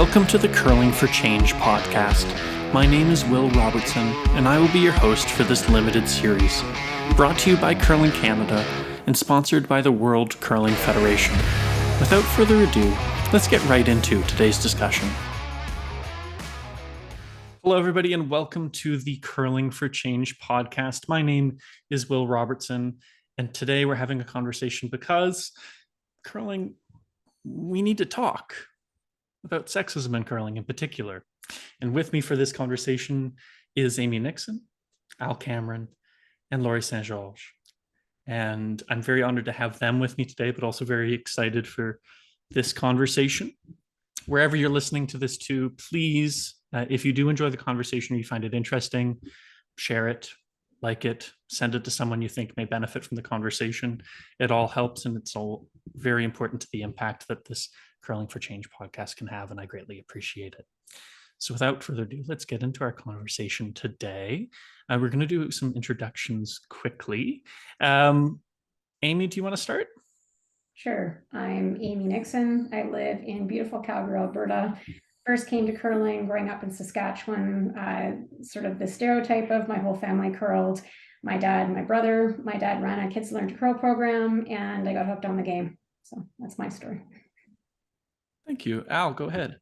Welcome to the Curling for Change podcast. My name is Will Robertson, and I will be your host for this limited series, brought to you by Curling Canada and sponsored by the World Curling Federation. Without further ado, let's get right into today's discussion. Hello, everybody, and welcome to the Curling for Change podcast. My name is Will Robertson, and today we're having a conversation because curling, we need to talk about sexism in curling in particular. And with me for this conversation is Amy Nixon, Al Cameron, and Laurie St. George. And I'm very honored to have them with me today, but also very excited for this conversation. Wherever you're listening to this to, please, if you do enjoy the conversation or you find it interesting, share it, like it, send it to someone you think may benefit from the conversation. It all helps, and it's all very important to the impact that this Curling for Change podcast can have, and I greatly appreciate it. So without further ado, let's get into our conversation today. We're going to do some introductions quickly. Amy, do you want to start? Sure. I'm Amy Nixon. I live in beautiful Calgary, Alberta. First came to curling growing up in Saskatchewan. Sort of the stereotype of my whole family curled. My dad ran a Kids Learn to Curl program, and I got hooked on the game. So that's my story. Thank you. Al, go ahead.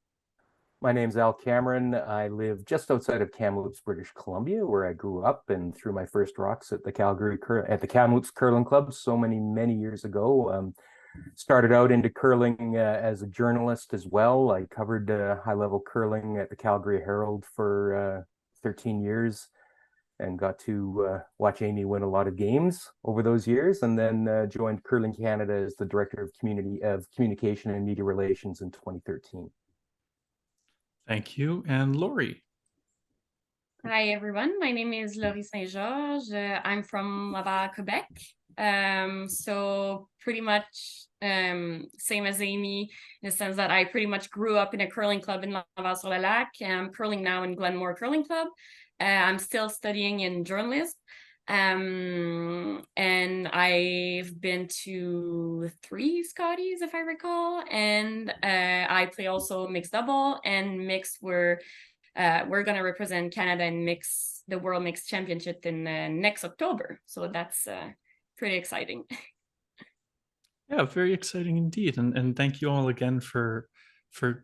My name's Al Cameron. I live just outside of Kamloops, British Columbia, where I grew up and threw my first rocks at the Kamloops Curling Club so many years ago. Started out into curling as a journalist as well. I covered high-level curling at the Calgary Herald for 13 years and got to watch Amy win a lot of games over those years, and then joined Curling Canada as the Director of Communication and Media Relations in 2013. Thank you. And Laurie. Hi, everyone. My name is Laurie St. George. I'm from Laval, Quebec. So pretty much same as Amy, in the sense that I pretty much grew up in a curling club in Laval-sur-le-Lac. I'm curling now in Glenmore Curling Club. I'm still studying in journalism. And I've been to 3 Scotties, if I recall. And I play also mixed double, and mixed we're going to represent Canada in the World Mixed Championship in next October. So that's pretty exciting. Yeah, very exciting indeed. And thank you all again for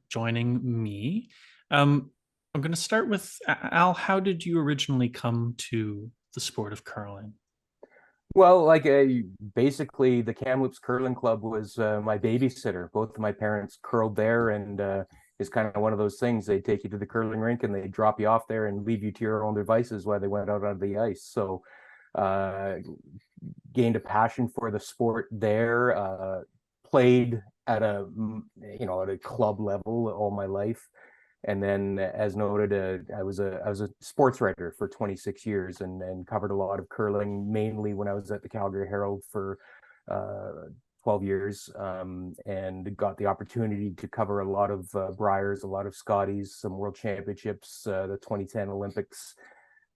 joining me. I'm going to start with Al. How did you originally come to the sport of curling? Well, basically the Kamloops Curling Club was my babysitter. Both of my parents curled there, and it's kind of one of those things. They take you to the curling rink and they drop you off there and leave you to your own devices while they went out on the ice. So gained a passion for the sport there, played at a club level all my life. And then, as noted, I was a sports writer for 26 years and covered a lot of curling, mainly when I was at the Calgary Herald for 12 years, and got the opportunity to cover a lot of Briers, a lot of Scotties, some World Championships, the 2010 Olympics.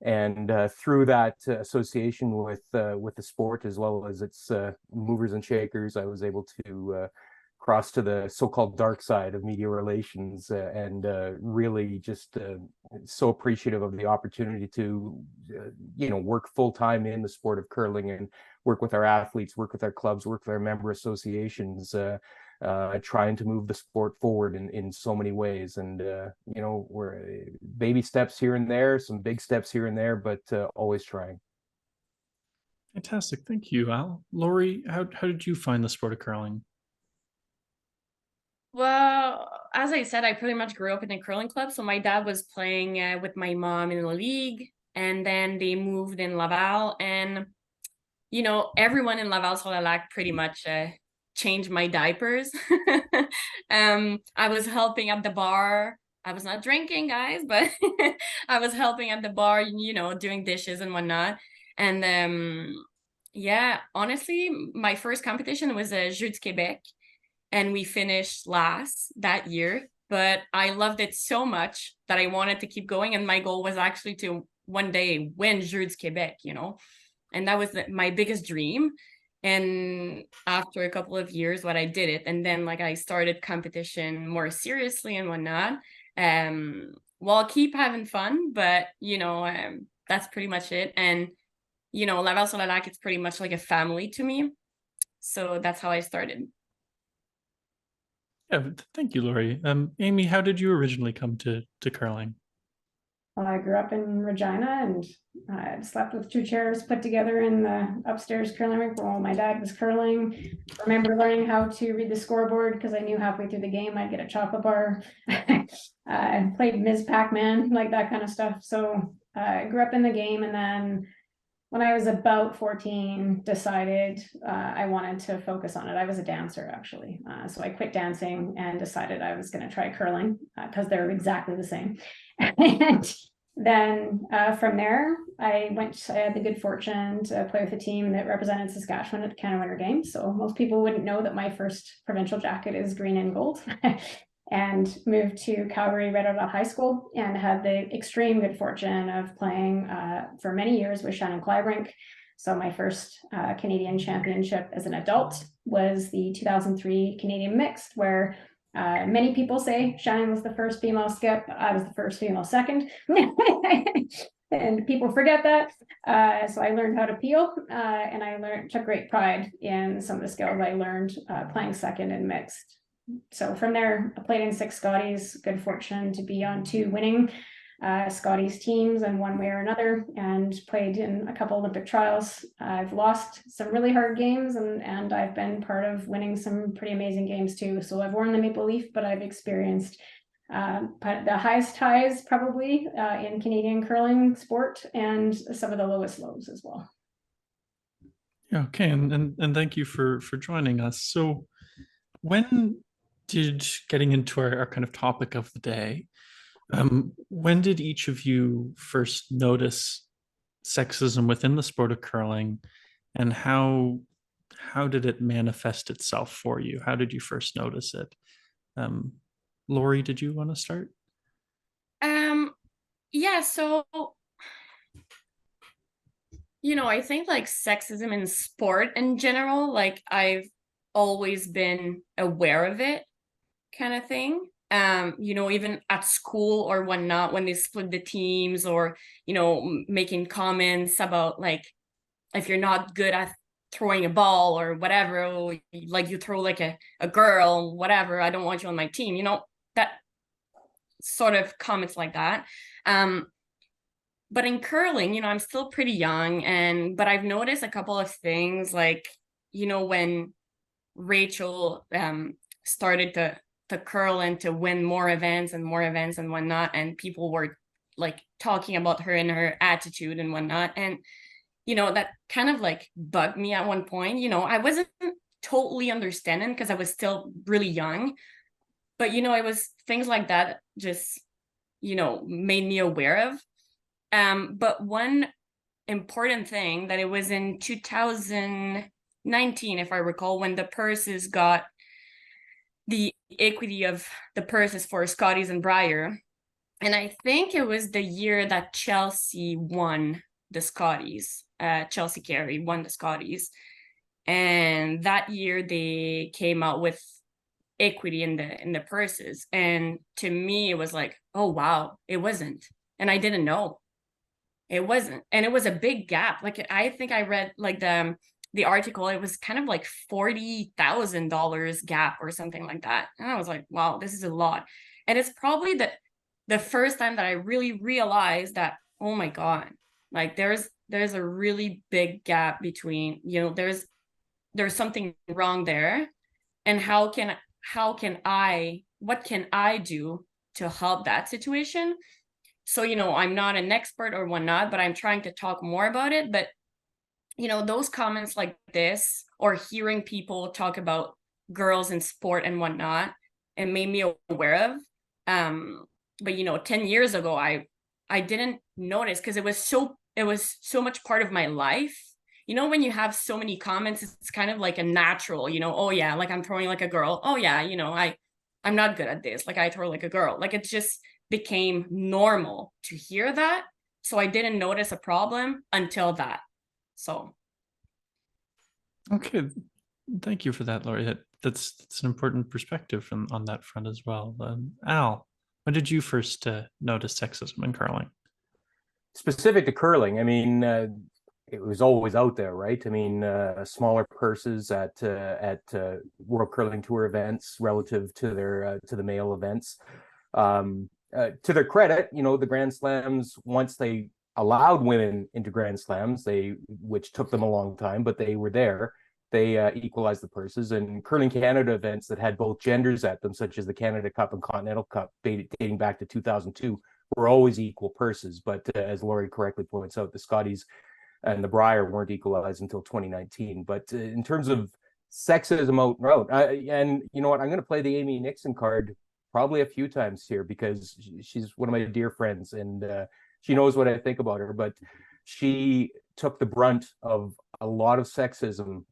And through that association with the sport, as well as its movers and shakers, I was able to cross to the so-called dark side of media relations, and really just so appreciative of the opportunity to work full-time in the sport of curling and work with our athletes, work with our clubs, work with our member associations, trying to move the sport forward in so many ways. And we're baby steps here and there, some big steps here and there, but always trying. Fantastic. Thank you, Al. Laurie, how did you find the sport of curling? Well, as I said, I pretty much grew up in a curling club. So my dad was playing with my mom in the league, and then they moved in Laval. And, everyone in Laval-sur-le-Lac pretty much changed my diapers. I was helping at the bar. I was not drinking, guys, but I was helping at the bar, doing dishes and whatnot. And yeah, honestly, my first competition was Jeux du Québec. And we finished last that year, but I loved it so much that I wanted to keep going. And my goal was actually to one day win Jeux du Québec, and that was my biggest dream. And after a couple of years, what I did it, and then like I started competition more seriously and whatnot. Well, keep having fun, but that's pretty much it. And Laval sur le Lac, it's pretty much like a family to me. So that's how I started. Yeah, thank you, Lori. Amy, how did you originally come to curling? Well, I grew up in Regina and I slept with two chairs put together in the upstairs curling rink while my dad was curling. Remember learning how to read the scoreboard because I knew halfway through the game I'd get a chocolate bar. I played Ms. Pac-Man, like that kind of stuff. So I grew up in the game, and then when I was about 14, decided I wanted to focus on it. I was a dancer, actually. So I quit dancing and decided I was going to try curling because they're exactly the same. And then from there, I had the good fortune to play with a team that represented Saskatchewan at the Canada Winter Games. So most people wouldn't know that my first provincial jacket is green and gold. And moved to Calgary right out of high school and had the extreme good fortune of playing for many years with Shannon Kleibrink. So my first Canadian championship as an adult was the 2003 Canadian Mixed, where many people say Shannon was the first female skip. I was the first female second. And people forget that. So I learned how to peel, and I took great pride in some of the skills I learned playing second and mixed. So from there, I played in 6 Scotties, good fortune to be on 2 winning Scotties teams in one way or another, and played in a couple Olympic trials. I've lost some really hard games, and I've been part of winning some pretty amazing games too. So I've worn the maple leaf, but I've experienced the highest highs probably in Canadian curling sport, and some of the lowest lows as well. Yeah, okay, and thank you for joining us. So when did, getting into our kind of topic of the day, when did each of you first notice sexism within the sport of curling, and how did it manifest itself for you? How did you first notice it? Lori, did you want to start? Yeah, so I think like sexism in sport in general, like I've always been aware of it, kind of thing. Even at school or whatnot, when they split the teams, or making comments about like if you're not good at throwing a ball or whatever, or, like you throw like a girl, whatever, I don't want you on my team, that sort of comments like that. But in curling, I'm still pretty young, but I've noticed a couple of things, like when Rachel started to curl and to win more events and whatnot, and people were like talking about her and her attitude and whatnot, and that kind of like bugged me at one point. I wasn't totally understanding because I was still really young, but it was things like that just made me aware of. But one important thing, that it was in 2019, if I recall, when the purses got the equity of the purses for Scotties and Brier. And I think it was the year that Chelsea won the Scotties. Chelsea Carey won the Scotties. And that year they came out with equity in the purses. And to me, it was like, oh, wow, it wasn't. And I didn't know. It wasn't. And it was a big gap. Like, I think I read like the article, it was kind of like $40,000 gap or something like that. And I was like, wow, this is a lot. And it's probably the first time that I really realized that, oh my God, like there's a really big gap between, there's something wrong there. And what can I do to help that situation? So, I'm not an expert or whatnot, but I'm trying to talk more about it. But, those comments like this, or hearing people talk about girls in sport and whatnot, it made me aware of. But, 10 years ago, I didn't notice, because it was so much part of my life. When you have so many comments, it's kind of like a natural, oh yeah, like I'm throwing like a girl. Oh yeah, I'm not good at this. Like I throw like a girl. Like it just became normal to hear that. So I didn't notice a problem until that. So. Okay, thank you for that, Laurie. That's an important perspective on that front as well. Al, when did you first notice sexism in curling? Specific to curling, I mean, it was always out there, right? I mean, smaller purses at World Curling Tour events relative to the male events. To their credit, you know, the Grand Slams, once they allowed women into Grand Slams, which took them a long time, but they were there. They equalized the purses, and Curling Canada events that had both genders at them, such as the Canada Cup and Continental Cup, dating back to 2002, were always equal purses. But as Laurie correctly points out, the Scotties and the Brier weren't equalized until 2019. But in terms of sexism out route, and you know what, I'm going to play the Amy Nixon card probably a few times here because she's one of my dear friends, and she knows what I think about her. But she took the brunt of a lot of sexism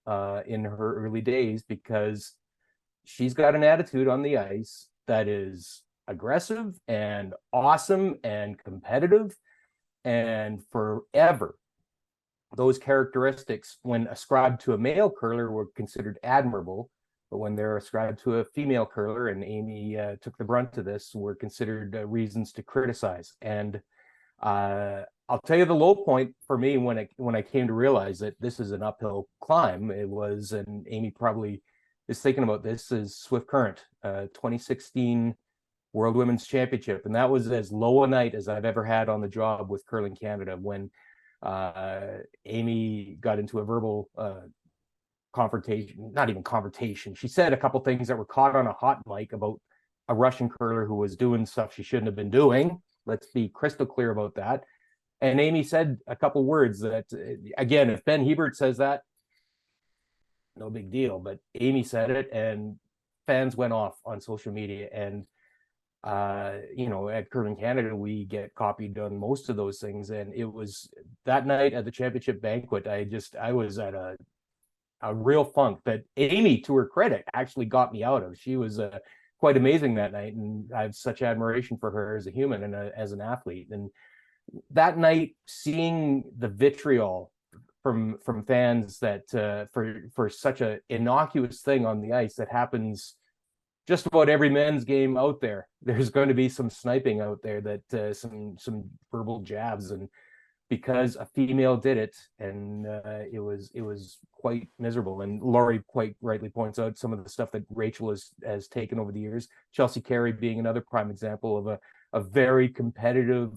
in her early days because she's got an attitude on the ice that is aggressive and awesome and competitive. And forever, those characteristics, when ascribed to a male curler, were considered admirable. But when they're ascribed to a female curler, and Amy took the brunt of this, were considered reasons to criticize. And I'll tell you the low point for me when I came to realize that this is an uphill climb. It was, and Amy probably is thinking about this, is Swift Current, 2016 World Women's Championship, and that was as low a night as I've ever had on the job with Curling Canada when Amy got into a verbal confrontation, not even confrontation. She said a couple things that were caught on a hot mic about a Russian curler who was doing stuff she shouldn't have been doing. Let's be crystal clear about that. And Amy said a couple words that, again, if Ben Hebert says that, no big deal. But Amy said it, and fans went off on social media. And you know, at Curling Canada, we get copied on most of those things. And it was that night at the championship banquet, I was at a real funk that Amy, to her credit, actually got me out of. She was quite amazing that night, and I have such admiration for her as a human and as an athlete. And that night, seeing the vitriol from fans that for such a innocuous thing on the ice that happens just about every men's game out there, there's going to be some sniping out there, that some verbal jabs, and because a female did it, and it was quite miserable. And Laurie quite rightly points out some of the stuff that Rachel has taken over the years. Chelsea Carey being another prime example of a very competitive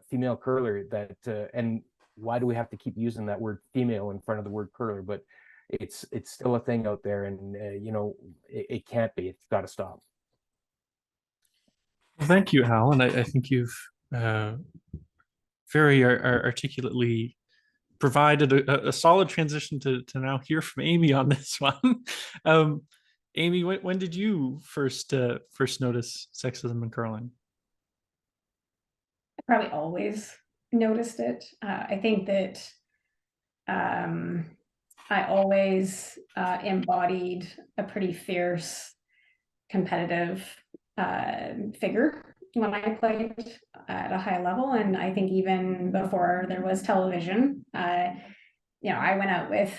female curler that and why do we have to keep using that word female in front of the word curler? But it's still a thing out there, and you know, it can't be. It's got to stop. Well, thank you, Al, and I think you've very articulately provided a solid transition to now hear from Amy on this one. Amy, when did you first notice sexism in curling? I probably always noticed it. I think that I always embodied a pretty fierce, competitive figure when I played at a high level. And I think even before there was television, you know, I went out with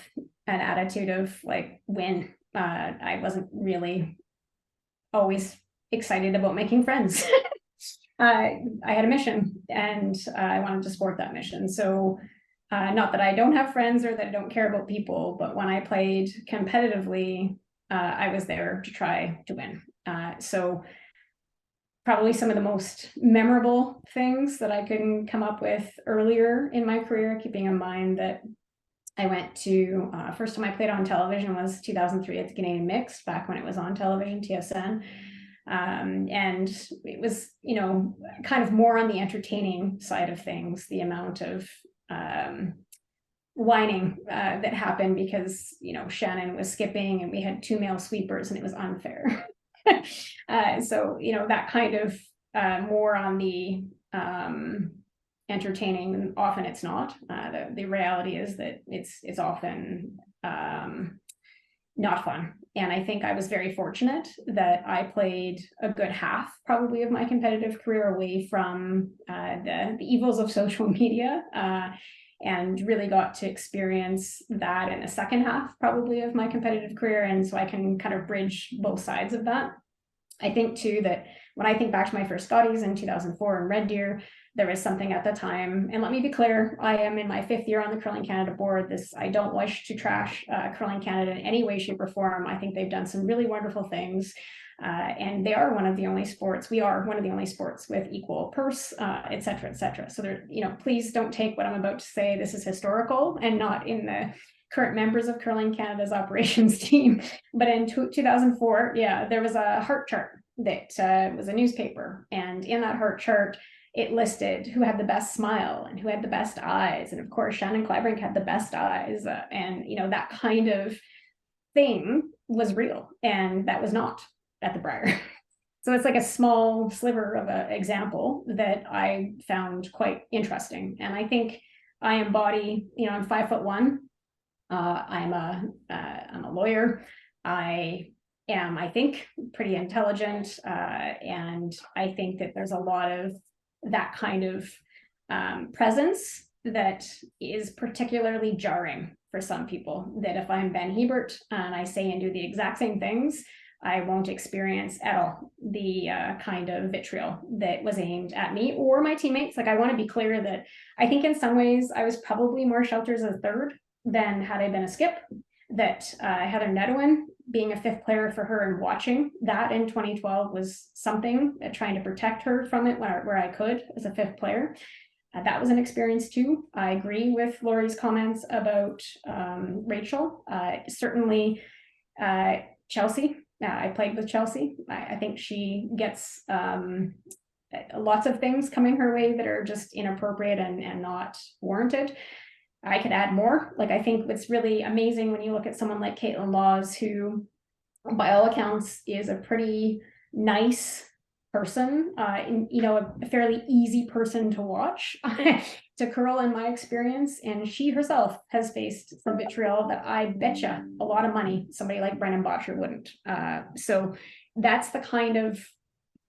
an attitude of like win. I wasn't really always excited about making friends. I had a mission, and I wanted to support that mission. So not that I don't have friends or that I don't care about people, but when I played competitively, I was there to try to win. So probably some of the most memorable things that I can come up with earlier in my career, keeping in mind that I went to, first time I played on television was 2003 at the Canadian Mixed, back when it was on television, TSN. And it was, you know, kind of more on the entertaining side of things, the amount of whining that happened because, you know, Shannon was skipping and we had two male sweepers and it was unfair. So, you know, that kind of more on the entertaining, and often it's not. The reality is that it's often not fun. And I think I was very fortunate that I played a good half probably of my competitive career away from the evils of social media. and really got to experience that in the second half probably of my competitive career. And so I can kind of bridge both sides of that. I think too that when I think back to my first Scotties in 2004 in Red Deer, there was something at the time, and let me be clear, I am in my 5th year on the Curling Canada board. I don't wish to trash Curling Canada in any way, shape, or form. I think they've done some really wonderful things. And they are one of the only sports, we are one of the only sports with equal purse, et cetera, et cetera. So there, please don't take what I'm about to say. This is historical and not in the current members of Curling Canada's operations team. But in 2004, yeah, there was a heart chart that was a newspaper. And in that heart chart, it listed who had the best smile and who had the best eyes. And of course, Shannon Clybrink had the best eyes. And, that kind of thing was real. And that was not at the Brier. So it's like a small sliver of an example that I found quite interesting. And I think I embody, I'm 5'1". I'm a lawyer. I am, I think, pretty intelligent. And I think that there's a lot of that kind of presence that is particularly jarring for some people, that if I'm Ben Hebert and I say and do the exact same things, I won't experience at all the kind of vitriol that was aimed at me or my teammates. Like, I want to be clear that I think in some ways I was probably more shelters as a third than had I been a skip. That Heather Nedwin, being a 5th player for her and watching that in 2012 was something, trying to protect her from it where I could as a 5th player. That was an experience too. I agree with Lori's comments about Rachel. Certainly Chelsea. I played with Chelsea. I think she gets lots of things coming her way that are just inappropriate and not warranted. I could add more. Like, I think what's really amazing when you look at someone like Caitlin Laws, who by all accounts is a pretty nice person, a fairly easy person to watch to curl in my experience. And she herself has faced some vitriol that I betcha a lot of money somebody like Brennan Bottcher wouldn't. So that's the kind of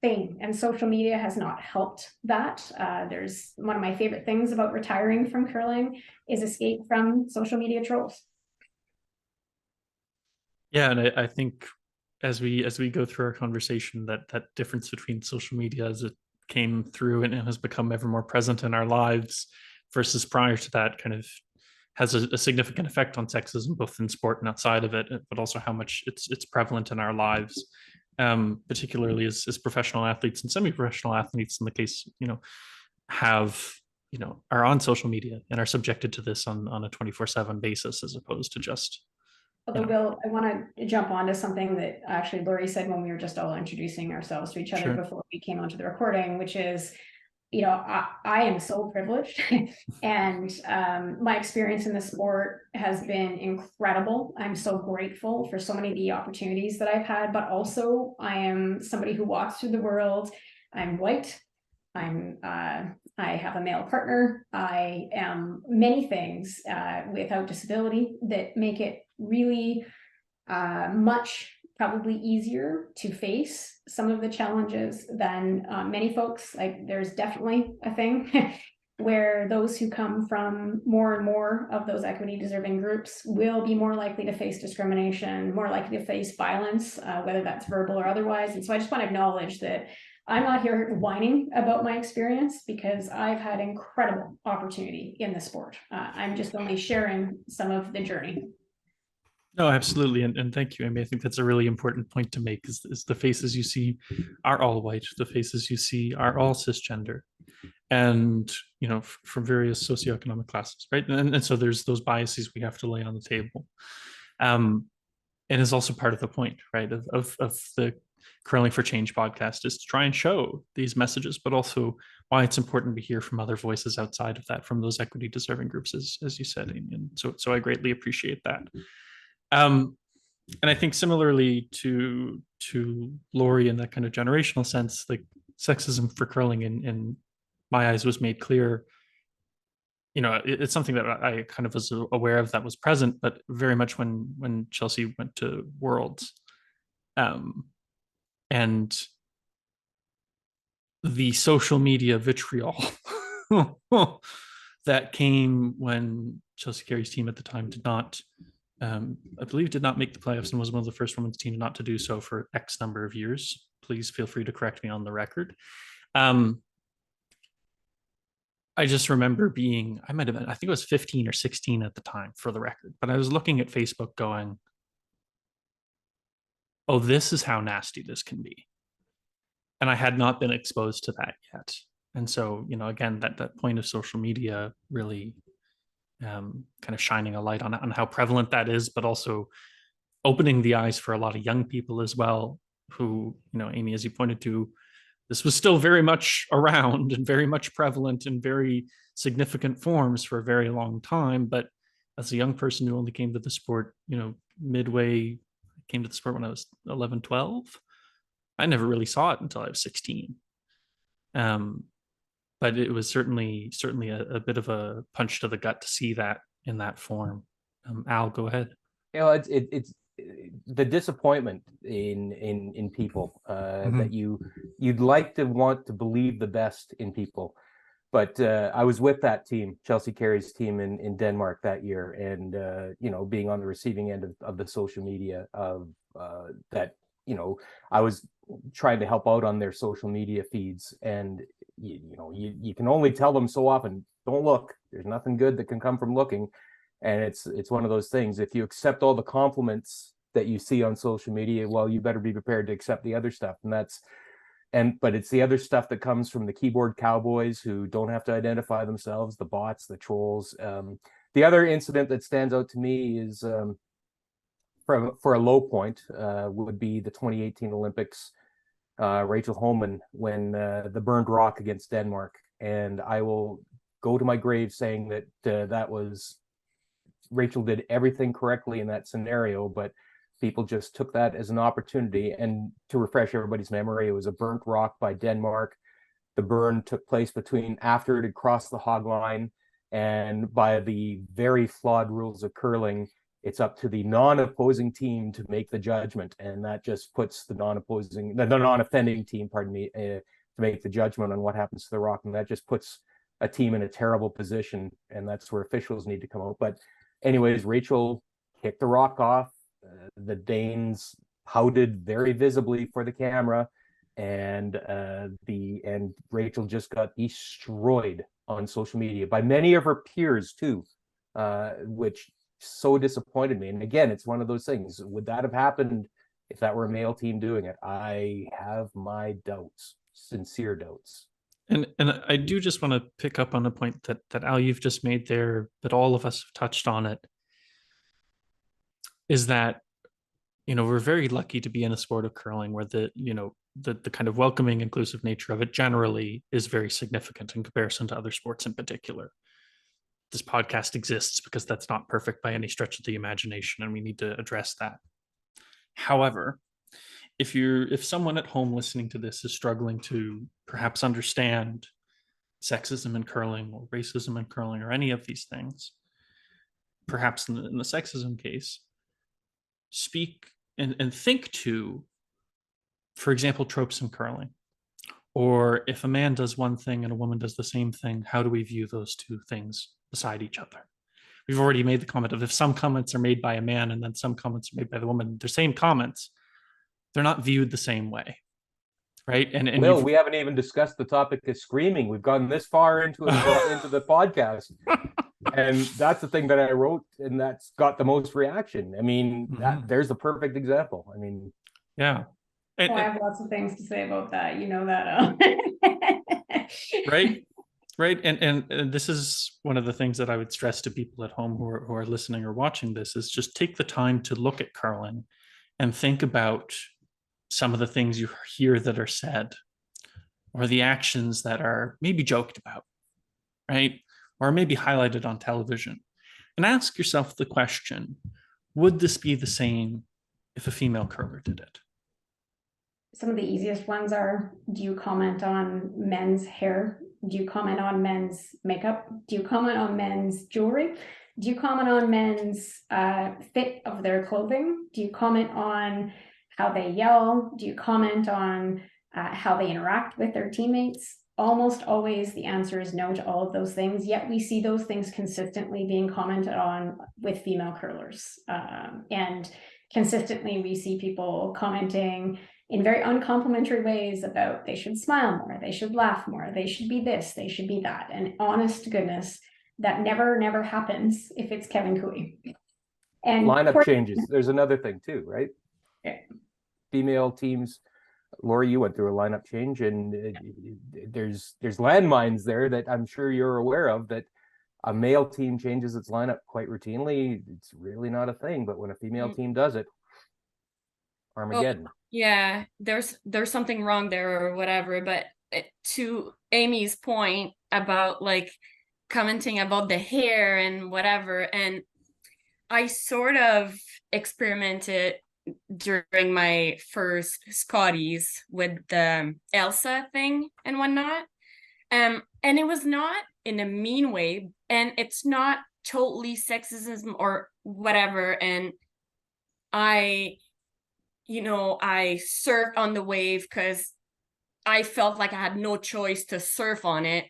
thing, and social media has not helped that. There's one of my favorite things about retiring from curling is escape from social media trolls. Yeah, and I think as we go through our conversation, that difference between social media as it came through and has become ever more present in our lives versus prior to that kind of has a significant effect on sexism, both in sport and outside of it, but also how much it's prevalent in our lives, particularly as professional athletes and semi-professional athletes, in the case, are on social media and are subjected to this on a 24/7 basis, as opposed to just. Although, Will, I want to jump onto something that actually Lori said when we were just all introducing ourselves to each other before we came onto the recording, which is, I am so privileged and my experience in the sport has been incredible. I'm so grateful for so many of the opportunities that I've had, but also I am somebody who walks through the world. I'm white. I have a male partner. I am many things without disability that make it really much probably easier to face some of the challenges than many folks. Like, there's definitely a thing where those who come from more and more of those equity deserving groups will be more likely to face discrimination, more likely to face violence, whether that's verbal or otherwise. And so I just want to acknowledge that I'm not here whining about my experience, because I've had incredible opportunity in the sport. I'm just only sharing some of the journey. No, absolutely. And thank you, Amy. I think that's a really important point to make, is the faces you see are all white. The faces you see are all cisgender, and, from various socioeconomic classes, right? And so there's those biases we have to lay on the table. And is also part of the point, right, of the Curling for Change podcast, is to try and show these messages, but also why it's important to hear from other voices outside of that, from those equity deserving groups, as you said, Amy. And so I greatly appreciate that. And I think similarly to Lori, in that kind of generational sense, like, sexism for curling in my eyes was made clear. It's something that I kind of was aware of, that was present, but very much when Chelsea went to Worlds. And the social media vitriol that came when Chelsea Carey's team at the time did not, I believe, did not make the playoffs and was one of the first women's team not to do so for X number of years. Please feel free to correct me on the record. I just remember being, I might have been, I think it was 15 or 16 at the time for the record, but I was looking at Facebook going, oh, this is how nasty this can be. And I had not been exposed to that yet. And so, you know, again, that point of social media really kind of shining a light on how prevalent that is, but also opening the eyes for a lot of young people as well, who, you know, Amy, as you pointed to, this was still very much around and very much prevalent in very significant forms for a very long time. But as a young person who only came to the sport, you know, midway, came to the sport when I was 11, 12, I never really saw it until I was 16. But it was certainly a bit of a punch to the gut to see that in that form. Al, go ahead. You know, it's the disappointment in people that you'd like to want to believe the best in people. But I was with that team, Chelsea Carey's team in Denmark that year, and you know, being on the receiving end of the social media of that, you know, I was trying to help out on their social media feeds, and you know, you can only tell them so often, don't look, there's nothing good that can come from looking. And it's one of those things, if you accept all the compliments that you see on social media, well, you better be prepared to accept the other stuff. But it's the other stuff that comes from the keyboard cowboys who don't have to identify themselves, the bots, the trolls. The other incident that stands out to me is for a low point would be the 2018 Olympics, Rachel Homan, when the burned rock against Denmark. And I will go to my grave saying that that was, Rachel did everything correctly in that scenario, but people just took that as an opportunity. And to refresh everybody's memory, it was a burnt rock by Denmark. The burn took place after it had crossed the hog line, and by the very flawed rules of curling, it's up to the non-opposing team to make the judgment, and that just puts the non-offending team, to make the judgment on what happens to the rock, and that just puts a team in a terrible position, and that's where officials need to come out. But anyways, Rachel kicked the rock off. The Danes pouted very visibly for the camera, and Rachel just got destroyed on social media by many of her peers too, which so disappointed me. And again, it's one of those things. Would that have happened if that were a male team doing it? I have my doubts, sincere doubts. And I do just want to pick up on the point that Al, you've just made there, that all of us have touched on it, is that, you know, we're very lucky to be in a sport of curling where the kind of welcoming, inclusive nature of it generally is very significant in comparison to other sports in particular. This podcast exists because that's not perfect by any stretch of the imagination, and we need to address that. However, if someone at home listening to this is struggling to perhaps understand sexism in curling or racism in curling or any of these things, perhaps in the sexism case, speak and think to, for example, tropes in curling. Or if a man does one thing and a woman does the same thing, how do we view those two things beside each other? We've already made the comment of, if some comments are made by a man and then some comments are made by the woman, they're same comments, they're not viewed the same way, right? And Will, we haven't even discussed the topic of screaming. We've gone this far into the podcast, and that's the thing that I wrote, and that's got the most reaction. I mean, there's the perfect example. I mean, yeah. I have lots of things to say about that. You know that. Right. And this is one of the things that I would stress to people at home who are listening or watching this, is just take the time to look at curling and think about some of the things you hear that are said, or the actions that are maybe joked about, right? Or maybe highlighted on television. And ask yourself the question, would this be the same if a female curler did it? Some of the easiest ones are, do you comment on men's hair? Do you comment on men's makeup? Do you comment on men's jewelry? Do you comment on men's fit of their clothing? Do you comment on how they yell? Do you comment on how they interact with their teammates? almost always the answer is no to all of those things, yet we see those things consistently being commented on with female curlers. And consistently we see people commenting in very uncomplimentary ways about they should smile more, they should laugh more, they should be this, they should be that. And honest to goodness, that never happens if it's Kevin Koe. And lineup changes. There's another thing too, right? Yeah. Female teams. Lori, you went through a lineup change, and there's landmines there that I'm sure you're aware of, that a male team changes its lineup quite routinely. It's really not a thing, but when a female team does it, Armageddon. Well, yeah, there's something wrong there or whatever. But to Amy's point about like commenting about the hair and whatever, and I sort of experimented during my first Scotties with the Elsa thing and whatnot. And it was not in a mean way, and it's not totally sexism or whatever. And I surfed on the wave because I felt like I had no choice to surf on it,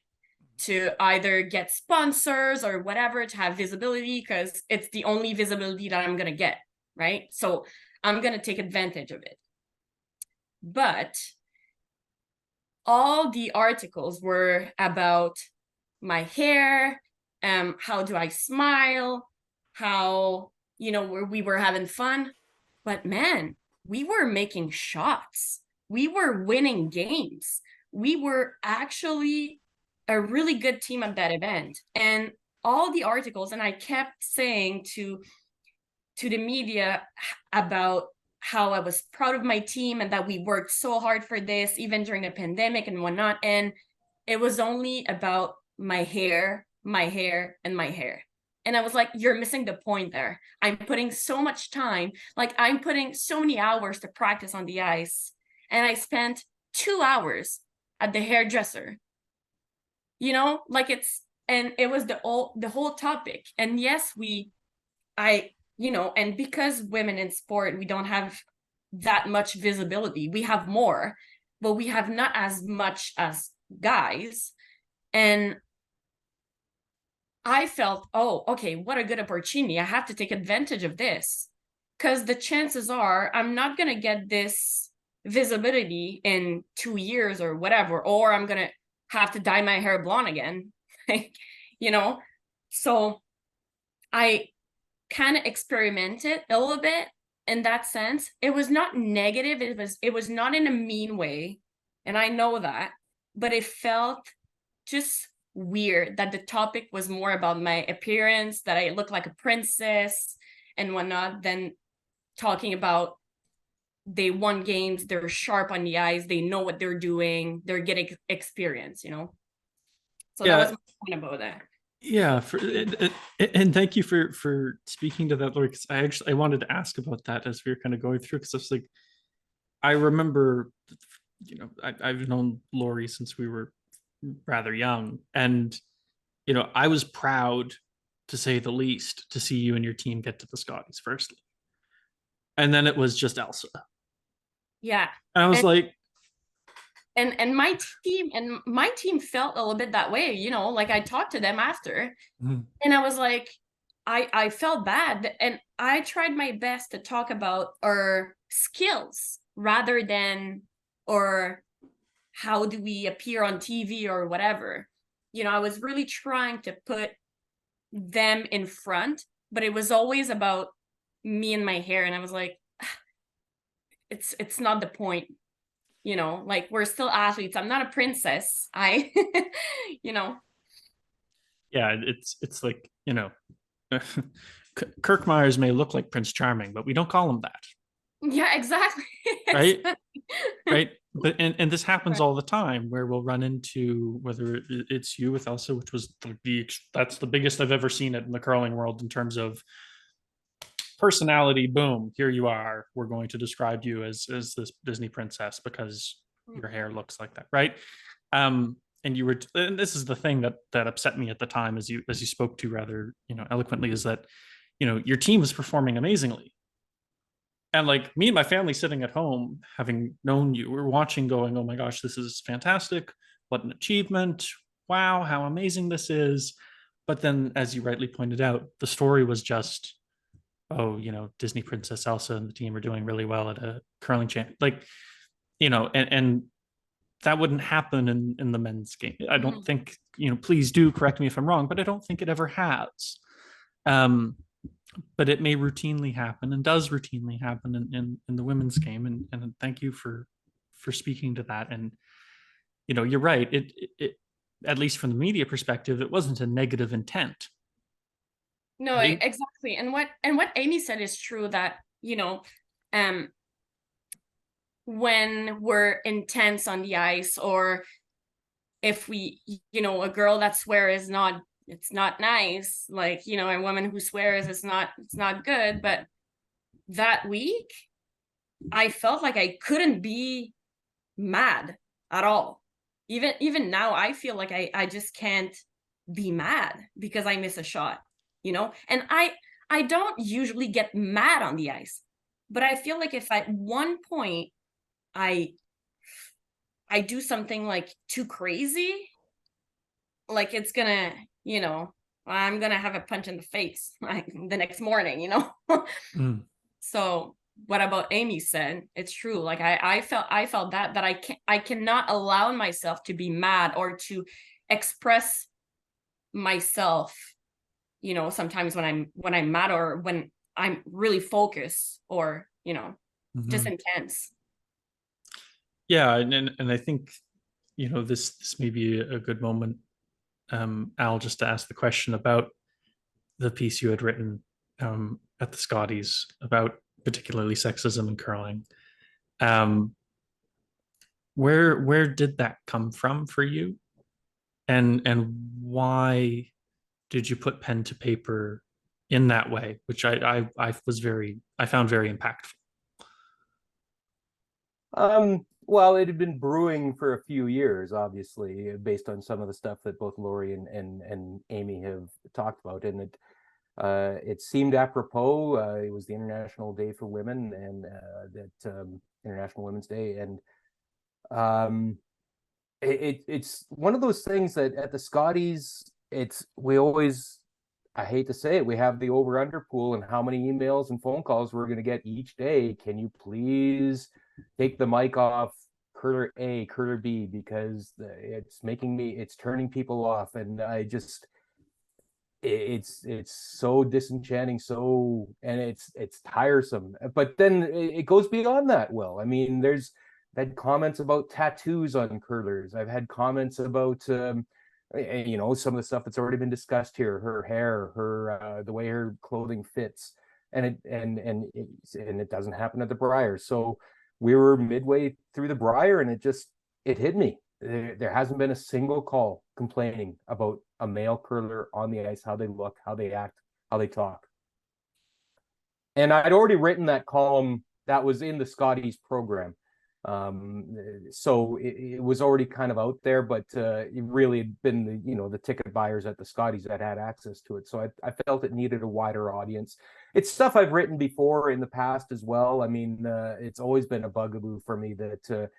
to either get sponsors or whatever, to have visibility, because it's the only visibility that I'm going to get, right? So I'm going to take advantage of it. But all the articles were about my hair, how do I smile, how, we were having fun. But man, we were making shots. We were winning games. We were actually a really good team at that event. And all the articles, and I kept saying to the media about how I was proud of my team and that we worked so hard for this, even during the pandemic and whatnot. And it was only about my hair, and my hair. And I was like, you're missing the point there. I'm putting so much time, like I'm putting so many hours to practice on the ice. And I spent 2 hours at the hairdresser, and it was the whole topic. And yes, and because women in sport, we don't have that much visibility. We have more, but we have not as much as guys. And I felt, oh, okay, what a good opportunity. I have to take advantage of this, because the chances are I'm not going to get this visibility in 2 years or whatever, or I'm going to have to dye my hair blonde again, So I kind of experimented a little bit in that sense. It was not negative. It was not in a mean way. And I know that, but it felt just weird that the topic was more about my appearance, that I look like a princess and whatnot, than talking about they won games, they're sharp on the ice, they know what they're doing, they're getting experience, So that was my point about that. Yeah, and thank you for speaking to that, Lori, because I wanted to ask about that as we were kind of going through, because I was like, I remember, I've known Lori since we were rather young, and I was proud, to say the least, to see you and your team get to the Scotties firstly, and then it was just Elsa. Yeah, and I was like, and my team felt a little bit that way, like I talked to them after, and I was like, I felt bad, and I tried my best to talk about our skills rather than, or how do we appear on TV or whatever. I was really trying to put them in front, but it was always about me and my hair. And I was like, it's not the point, like we're still athletes. I'm not a princess. Yeah, it's like, Kirk Myers may look like Prince Charming, but we don't call him that. Yeah, exactly. Right. But and this happens all the time, where we'll run into, whether it's you with Elsa, which was that's the biggest I've ever seen it in the curling world in terms of personality. Boom, here you are. We're going to describe you as this Disney princess because your hair looks like that, right? And this is the thing that upset me at the time, as you spoke to rather eloquently, is that your team was performing amazingly. And like me and my family sitting at home, having known you, we're watching going, oh my gosh, this is fantastic. what an achievement. Wow, how amazing this is. But then, as you rightly pointed out, the story was just, oh, Disney Princess Elsa and the team are doing really well at a curling champ. Like, and that wouldn't happen in the men's game. I don't think, please do correct me if I'm wrong, but I don't think it ever has. But it may routinely happen and does routinely happen in the women's game. And thank you for speaking to that. And, you're right. It at least from the media perspective, it wasn't a negative intent. No, Right? exactly. And what Amy said is true, that, when we're intense on the ice, or if we, a girl that swears is not, it's not nice, like, a woman who swears, it's not good. But that week, I felt like I couldn't be mad at all. Even now, I feel like I just can't be mad because I miss a shot, and I don't usually get mad on the ice, but I feel like if at one point I do something like too crazy, like it's gonna, I'm gonna have a punch in the face like the next morning, Mm. So what about Amy said, it's true. Like I felt that I cannot allow myself to be mad or to express myself, sometimes when I'm mad, or when I'm really focused, or just intense. Yeah, and I think this may be a good moment, Al, just to ask the question about the piece you had written at the Scotties about particularly sexism in curling. Where did that come from for you, and why did you put pen to paper in that way, which I found very impactful? Well, it had been brewing for a few years, obviously, based on some of the stuff that both Lori and Amy have talked about, and it seemed apropos. It was the International Day for Women, and International Women's Day, and it's one of those things that at the Scotties, we always, I hate to say it, we have the over under pool and how many emails and phone calls we're going to get each day. Can you please take the mic off curler A, curler B, because it's turning people off, and it's so disenchanting, and it's tiresome. But then it goes beyond that. Will, I mean, I've had comments about tattoos on curlers. I've had comments about some of the stuff that's already been discussed here, her hair, her the way her clothing fits, and it doesn't happen at the Brier. So we were midway through the Brier, and it hit me. There hasn't been a single call complaining about a male curler on the ice, how they look, how they act, how they talk. And I'd already written that column that was in the Scotties program. So it was already kind of out there, but it really had been the ticket buyers at the Scotties that had access to it. So I felt it needed a wider audience. It's stuff I've written before in the past as well. I mean, it's always been a bugaboo for me that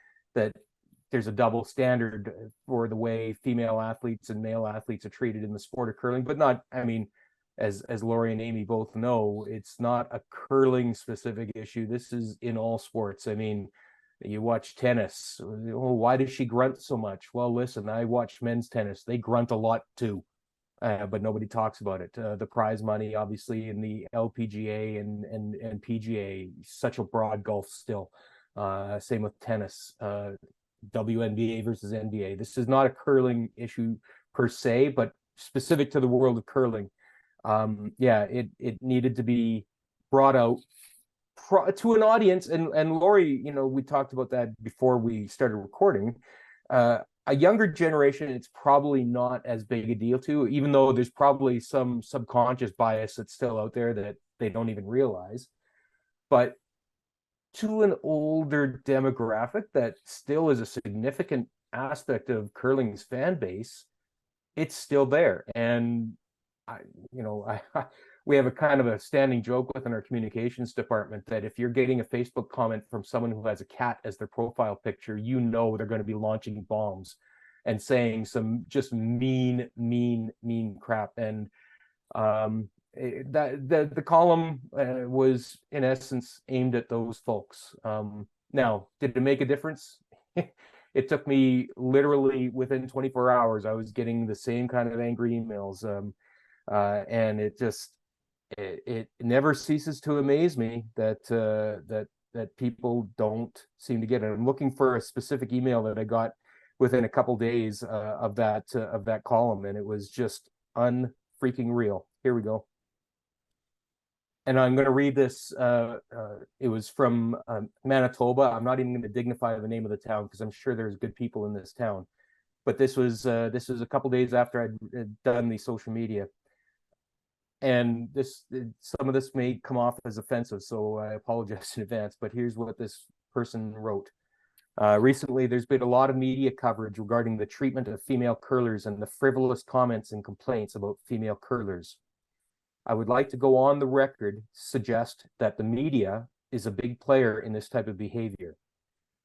there's a double standard for the way female athletes and male athletes are treated in the sport of curling, but not, I mean, as Lori and Amy both know, it's not a curling specific issue. This is in all sports. I mean, you watch tennis. Oh, why does she grunt so much? Well, listen, I watch men's tennis. They grunt a lot too, but nobody talks about it. The prize money, obviously, in the LPGA and PGA, such a broad gulf still. Same with tennis. WNBA versus NBA. This is not a curling issue per se, but specific to the world of curling. It needed to be brought out to an audience, and Lori, we talked about that before we started recording. A younger generation, it's probably not as big a deal to, even though there's probably some subconscious bias that's still out there that they don't even realize. But to an older demographic that still is a significant aspect of curling's fan base, it's still there. And we have a kind of a standing joke within our communications department that if you're getting a Facebook comment from someone who has a cat as their profile picture, they're going to be launching bombs. and saying some just mean crap. And the column was in essence aimed at those folks. Now, did it make a difference? It took me literally within 24 hours, I was getting the same kind of angry emails. And it never ceases to amaze me that people don't seem to get it. I'm looking for a specific email that I got within a couple days of that column, and it was just unfreaking real. Here we go. And I'm going to read this. It was from Manitoba. I'm not even going to dignify the name of the town because I'm sure there's good people in this town. But this was a couple days after I'd done the social media. And some of this may come off as offensive, so I apologize in advance. But here's what this person wrote. Recently, there's been a lot of media coverage regarding the treatment of female curlers and the frivolous comments and complaints about female curlers. I would like to go on the record, suggest that the media is a big player in this type of behavior.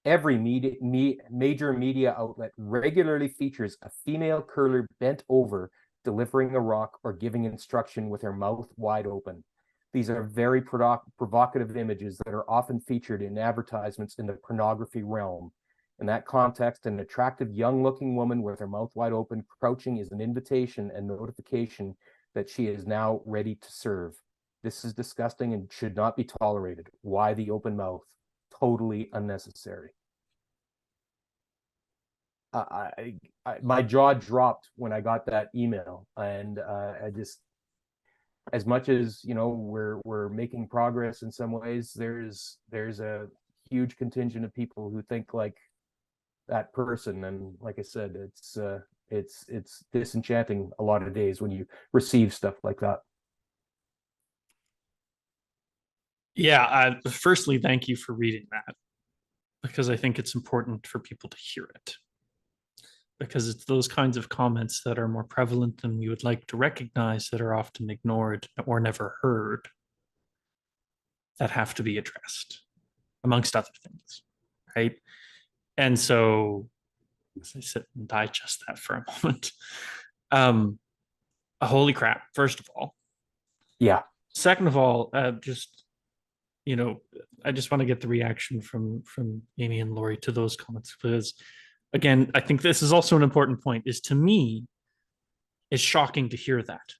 Every major media outlet regularly features a female curler bent over, delivering a rock or giving instruction with her mouth wide open. These are very provocative images that are often featured in advertisements in the pornography realm. In that context, an attractive young-looking woman with her mouth wide open crouching is an invitation and notification that she is now ready to serve. This is disgusting and should not be tolerated. Why the open mouth? Totally unnecessary. My jaw dropped when I got that email, and I just, as much as we're making progress in some ways, there's a huge contingent of people who think like that person, and like I said, it's disenchanting a lot of days when you receive stuff like that. Yeah, firstly, thank you for reading that, because I think it's important for people to hear it. Because it's those kinds of comments that are more prevalent than we would like to recognize that are often ignored or never heard that have to be addressed, amongst other things, right? And so, as I sit and digest that for a moment, holy crap, first of all. Yeah. Second of all, I just want to get the reaction from Amy and Lori to those comments, because again, I think this is also an important point, is to me, it's shocking to hear that.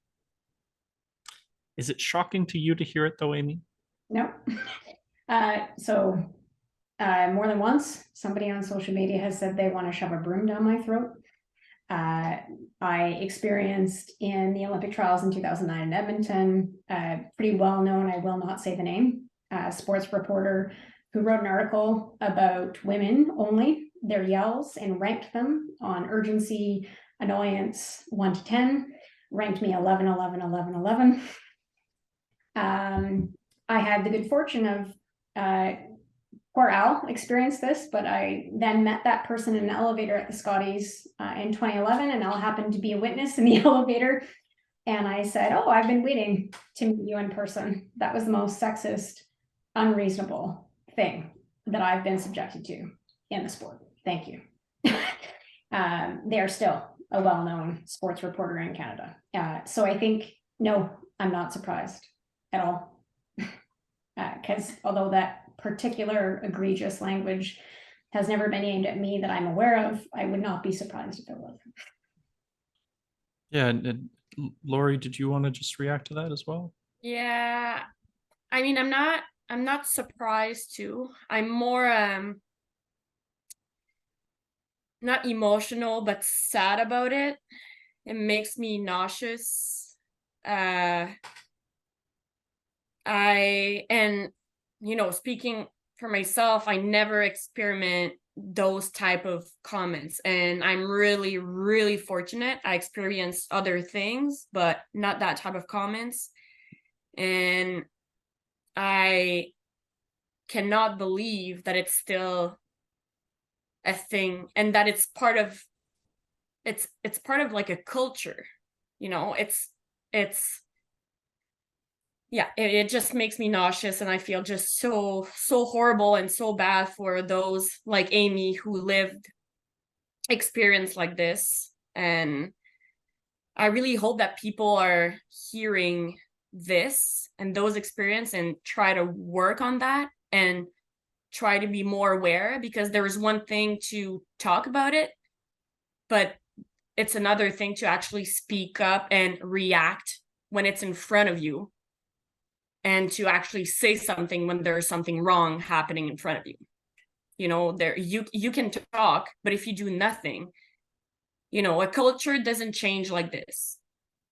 Is it shocking to you to hear it though, Amy? No. More than once, somebody on social media has said they want to shove a broom down my throat. I experienced in the Olympic trials in 2009 in Edmonton, pretty well known, I will not say the name, sports reporter who wrote an article about women only, their yells, and ranked them on urgency, annoyance, 1 to 10, ranked me 11, 11, 11, 11. I had the good fortune of, poor Al experienced this, but I then met that person in an elevator at the Scotties in 2011, and Al happened to be a witness in the elevator. And I said, "Oh, I've been waiting to meet you in person." That was the most sexist, unreasonable thing that I've been subjected to in the sport. Thank you. They are still a well-known sports reporter in Canada. So I think, no, I'm not surprised at all. Because although that particular egregious language has never been aimed at me that I'm aware of, I would not be surprised if it was. Yeah, and Lori, did you want to just react to that as well? Yeah, I mean, I'm not surprised too. I'm more not emotional but sad about it. It makes me nauseous. Speaking for myself, I never experiment those type of comments, and I'm really, really fortunate. I experienced other things, but not that type of comments. And I cannot believe that it's still a thing, and that it's part of like a culture, it just makes me nauseous, and I feel just so horrible and so bad for those like Amy who lived experience like this. And I really hope that people are hearing this and those experience and try to work on that and try to be more aware, because there is one thing to talk about it, but it's another thing to actually speak up and react when it's in front of you, and to actually say something when there's something wrong happening in front of you. You know, there you can talk, but if you do nothing, you know, a culture doesn't change like this.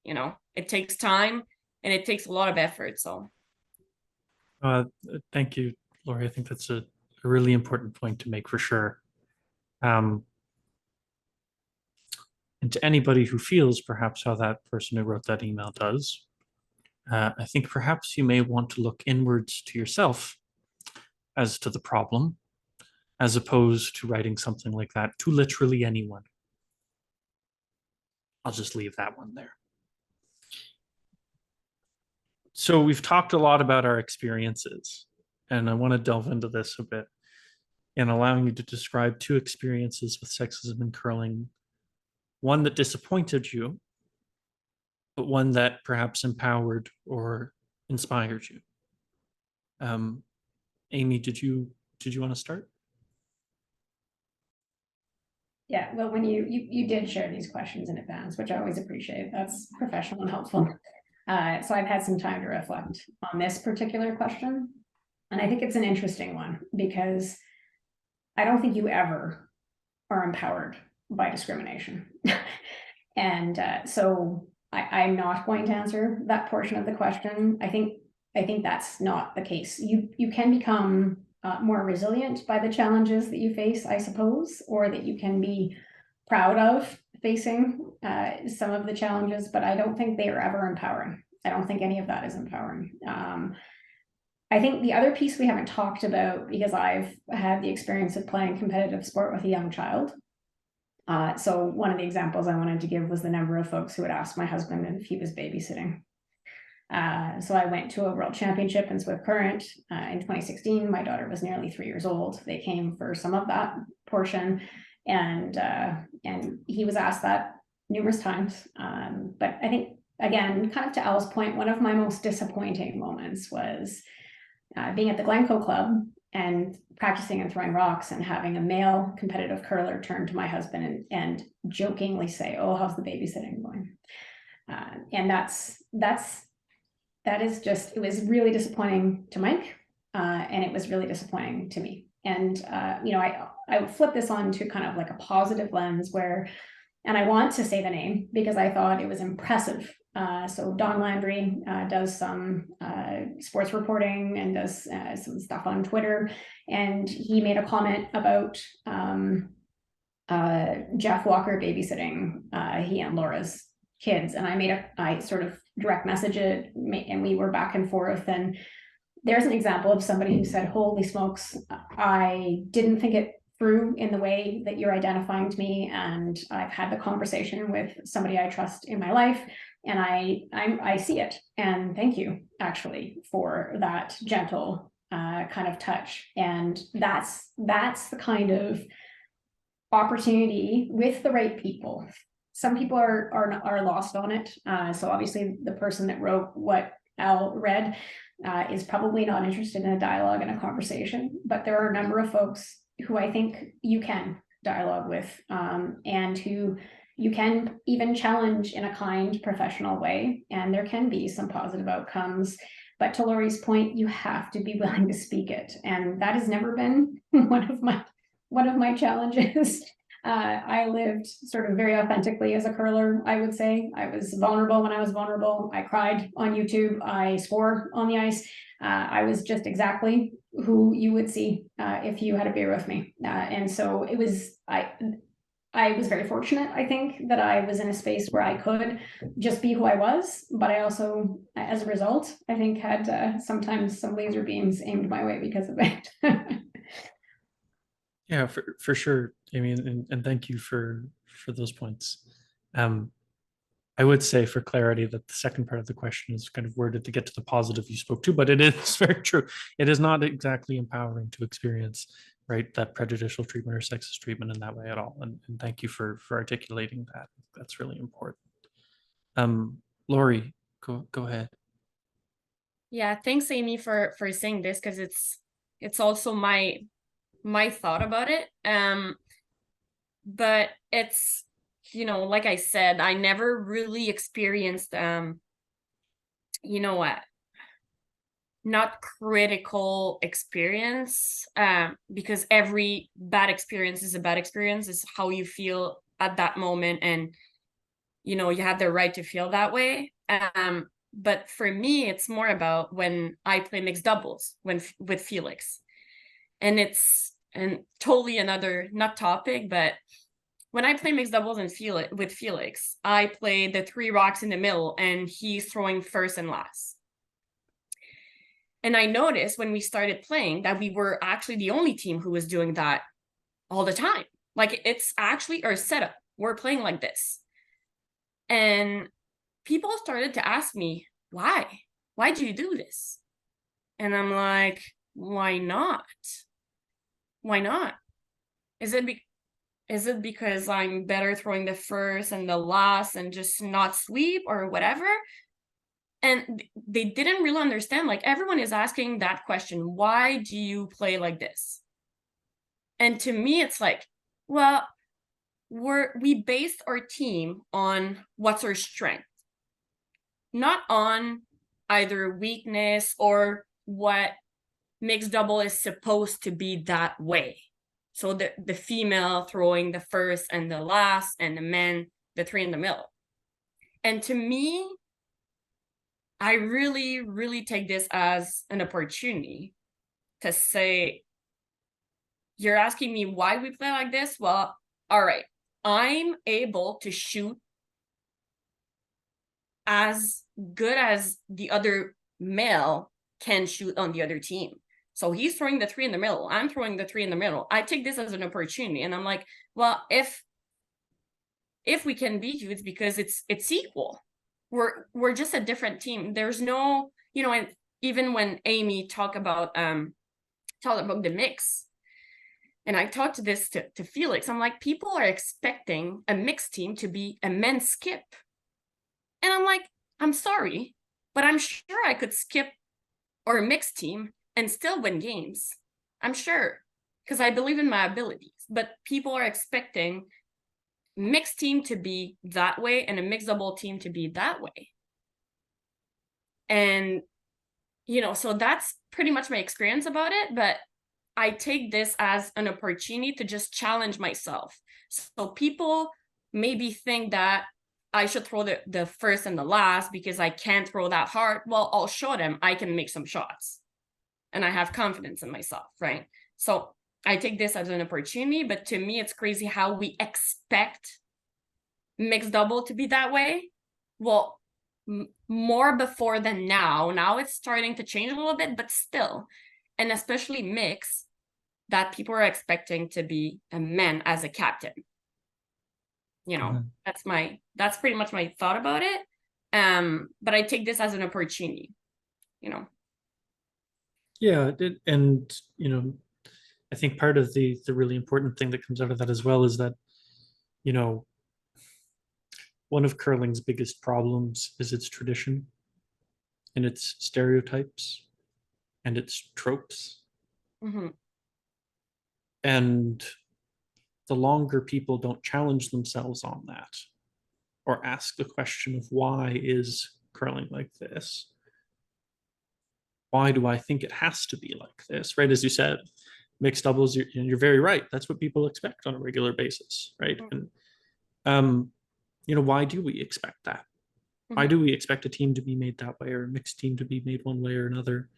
You know, it takes time and it takes a lot of effort. So Thank you, Lori. I think that's a really important point to make for sure. And to anybody who feels perhaps how that person who wrote that email does, I think perhaps you may want to look inwards to yourself as to the problem, as opposed to writing something like that to literally anyone. I'll just leave that one there. So we've talked a lot about our experiences, and I want to delve into this a bit and allowing you to describe 2 experiences with sexism in curling, one that disappointed you, but one that perhaps empowered or inspired you. Amy, did you want to start? Yeah, well, when you did share these questions in advance, which I always appreciate. That's professional and helpful. So I've had some time to reflect on this particular question. And I think it's an interesting one because I don't think you ever are empowered by discrimination. And so I'm not going to answer that portion of the question. I think that's not the case. You can become more resilient by the challenges that you face, I suppose, or that you can be proud of facing some of the challenges, but I don't think they are ever empowering. I don't think any of that is empowering. I think the other piece we haven't talked about, because I've had the experience of playing competitive sport with a young child. So one of the examples I wanted to give was the number of folks who would ask my husband if he was babysitting. So I went to a world championship in Swift Current in 2016. My daughter was nearly 3 years old. They came for some of that portion, and he was asked that numerous times. But I think, again, kind of to Al's point, one of my most disappointing moments was being at the Glencoe Club and practicing and throwing rocks and having a male competitive curler turn to my husband and jokingly say, "Oh, how's the babysitting going?" And that is just, it was really disappointing to Mike, and it was really disappointing to me. And you know, I would flip this on to kind of like a positive lens where, and I want to say the name because I thought it was impressive. So Don Landry does some sports reporting and does some stuff on Twitter, and he made a comment about Jeff Walker babysitting he and Laura's kids, and I sort of direct message it, and we were back and forth, and there's an example of somebody who said, "Holy smokes, I didn't think it through in the way that you're identifying to me, and I've had the conversation with somebody I trust in my life, and I see it, and thank you actually for that gentle kind of touch." And that's the kind of opportunity with the right people. Some people are lost on it. So obviously the person that wrote what Al read is probably not interested in a dialogue and a conversation, but there are a number of folks who I think you can dialogue with, and who you can even challenge in a kind, professional way, and there can be some positive outcomes. But to Lori's point, you have to be willing to speak it, and that has never been one of my challenges. I lived sort of very authentically as a curler, I would say. I was vulnerable when I was vulnerable. I cried on YouTube. I swore on the ice. I was just exactly who you would see if you had a beer with me. And so it was, I was very fortunate, I think, that I was in a space where I could just be who I was. But I also, as a result, I think had sometimes some laser beams aimed my way because of it. Yeah, for sure. I mean, and thank you for those points. I I would say for clarity that the second part of the question is kind of worded to get to the positive you spoke to, but it is very true. It is not exactly empowering to experience, right, that prejudicial treatment or sexist treatment in that way at all. And thank you for articulating that. That's really important. Lori, go ahead. Yeah, thanks, Amy, for saying this, because it's also my thought about it. But it's, you know, like I said, I never really experienced you know what, not critical experience, because every bad experience is a bad experience, is how you feel at that moment, and you know, you have the right to feel that way. But for me, it's more about when I play mixed doubles with Felix, and it's totally another, not topic, but when I play mixed doubles with Felix, I play the 3 rocks in the middle, and he's throwing first and last. And I noticed when we started playing that we were actually the only team who was doing that all the time. Like, it's actually our setup. We're playing like this. And people started to ask me, why? Why do you do this? And I'm like, why not? Why not? Is it because I'm better throwing the first and the last and just not sweep or whatever? And they didn't really understand. Like, everyone is asking that question, why do you play like this? And to me, it's like, well, we based our team on what's our strength, not on either weakness or what mixed double is supposed to be that way. So the female throwing the first and the last, and the men, the 3 in the middle. And to me, I really, really take this as an opportunity to say, you're asking me why we play like this? Well, all right, I'm able to shoot as good as the other male can shoot on the other team. So he's throwing the 3 in the middle, I'm throwing the 3 in the middle. I take this as an opportunity, and I'm like, well, if we can beat you, it's because it's equal. We're just a different team. There's no, you know, and even when Amy talked about the mix, and I talked to this to Felix, I'm like, people are expecting a mixed team to be a men's skip. And I'm like, I'm sorry, but I'm sure I could skip or a mixed team and still win games. I'm sure, because I believe in my abilities. But people are expecting mixed team to be that way and a mixed double team to be that way. And, you know, so that's pretty much my experience about it. But I take this as an opportunity to just challenge myself. So people maybe think that I should throw the first and the last because I can't throw that hard. Well, I'll show them I can make some shots. And I have confidence in myself, right? So I take this as an opportunity, but to me, it's crazy how we expect mixed double to be that way. Well, more before than now. Now it's starting to change a little bit, but still, and especially mix, that people are expecting to be a man as a captain. You know, that's pretty much my thought about it. But I take this as an opportunity, you know. Yeah, and you know, I think part of the really important thing that comes out of that as well is that, you know, one of curling's biggest problems is its tradition and its stereotypes and its tropes. Mm-hmm. And the longer people don't challenge themselves on that or ask the question of why is curling like this? Why do I think it has to be like this? Right? As you said, mixed doubles, you're very right. That's what people expect on a regular basis, right? Mm-hmm. And you know, why do we expect that? Mm-hmm. Why do we expect a team to be made that way or a mixed team to be made one way or another?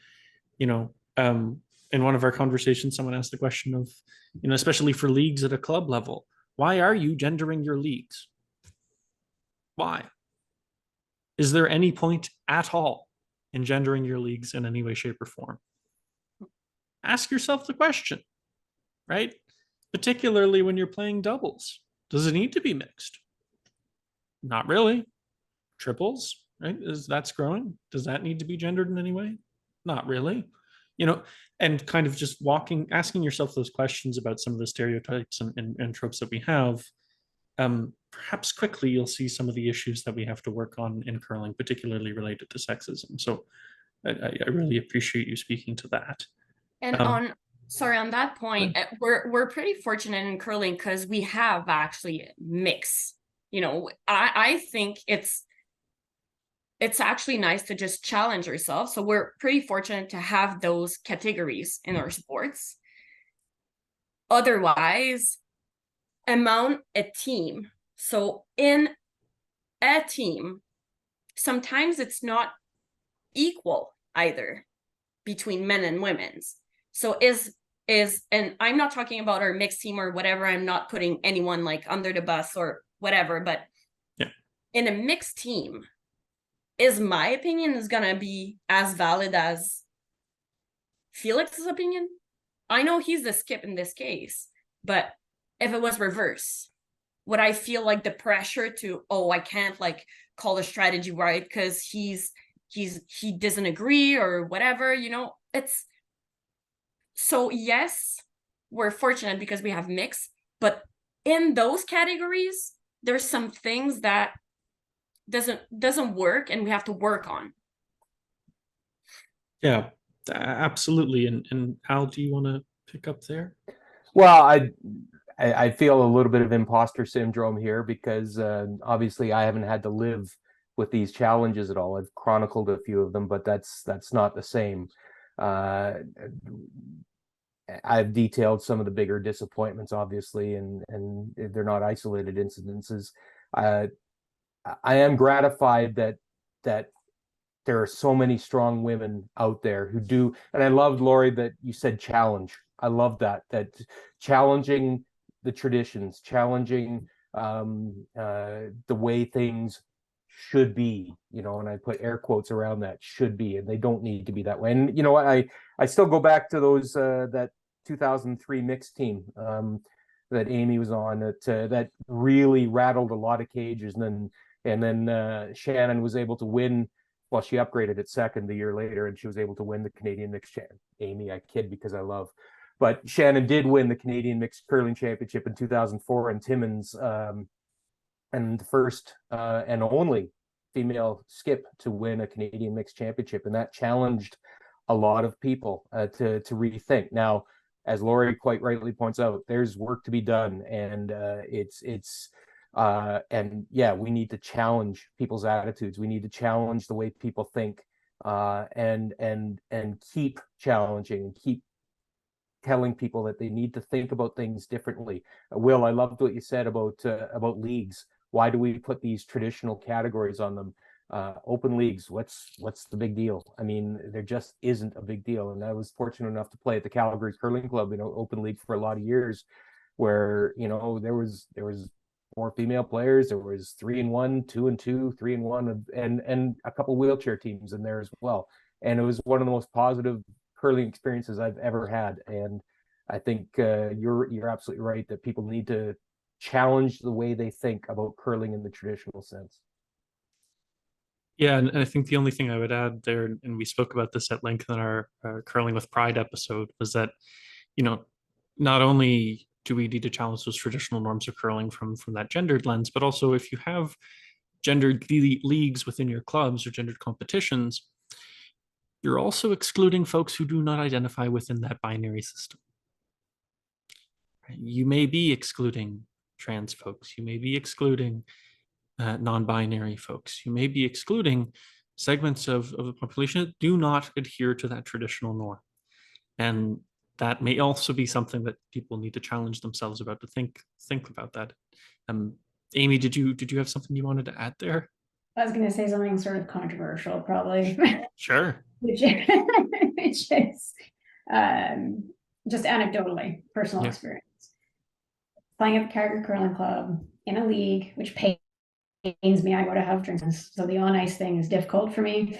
You know, in one of our conversations, someone asked the question of, you know, especially for leagues at a club level, why are you gendering your leagues? Why? Is there any point at all in gendering your leagues in any way, shape, or form? Ask yourself the question, right? Particularly when you're playing doubles. Does it need to be mixed? Not really. triples, right? That's growing? Does that need to be gendered in any way? Not really. And kind of just asking yourself those questions about some of the stereotypes and tropes that we have. Perhaps quickly you'll see some of the issues that we have to work on in curling, particularly related to sexism. So I really appreciate you speaking to that. And on that point, we're pretty fortunate in curling because we have actually mix. I think it's actually nice to just challenge yourself. So we're pretty fortunate to have those categories in our sports. Otherwise, among a team. So in a team, sometimes it's not equal either between men and women's. So and I'm not talking about our mixed team or whatever. I'm not putting anyone like under the bus or whatever, but in a mixed team, is my opinion is gonna be as valid as Felix's opinion? I know he's the skip in this case, but if it was reverse, would I feel like the pressure to, I can't like call the strategy right because he doesn't agree or whatever, it's so yes, we're fortunate because we have mix, but in those categories, there's some things that doesn't work and we have to work on. Yeah, absolutely. And Al, do you want to pick up there? Well, I feel a little bit of imposter syndrome here because obviously I haven't had to live with these challenges at all. I've chronicled a few of them, but that's not the same. I've detailed some of the bigger disappointments, obviously, and they're not isolated incidences. I am gratified that there are so many strong women out there who do, and I loved, Lori, that you said challenge. I love that challenging the traditions, challenging the way things should be, and I put air quotes around that should be, and they don't need to be that way. And I still go back to those that 2003 mixed team that Amy was on that really rattled a lot of cages, and then Shannon was able to win. Well, she upgraded at second the year later, and she was able to win the Canadian Mixed Champ. Amy, I kid because I love, but Shannon did win the Canadian Mixed Curling Championship in 2004 in Timmins, and the first and only female skip to win a Canadian Mixed Championship, and that challenged a lot of people to rethink. Now, as Lori quite rightly points out, there's work to be done, and we need to challenge people's attitudes. We need to challenge the way people think, and keep challenging and keep telling people that they need to think about things differently. Will, I loved what you said about leagues. Why do we put these traditional categories on them? Open leagues, what's the big deal? I mean, there just isn't a big deal. And I was fortunate enough to play at the Calgary Curling Club, open league for a lot of years, where there was 4 female players, there was 3-1, 2-2, 3-1, and a couple wheelchair teams in there as well. And it was one of the most positive curling experiences I've ever had. And I think you're absolutely right that people need to challenge the way they think about curling in the traditional sense. Yeah, and I think the only thing I would add there, and we spoke about this at length in our Curling with Pride episode, was that, not only do we need to challenge those traditional norms of curling from that gendered lens, but also if you have gendered leagues within your clubs or gendered competitions, you're also excluding folks who do not identify within that binary system. You may be excluding trans folks, you may be excluding non-binary folks, you may be excluding segments of the population that do not adhere to that traditional norm. And that may also be something that people need to challenge themselves about, to think about that. Amy, did you have something you wanted to add there? I was going to say something sort of controversial, probably. Sure. which is just anecdotally, personal experience. Playing at the Calgary Curling Club in a league, which pains me. I go to have drinks, so the on ice thing is difficult for me,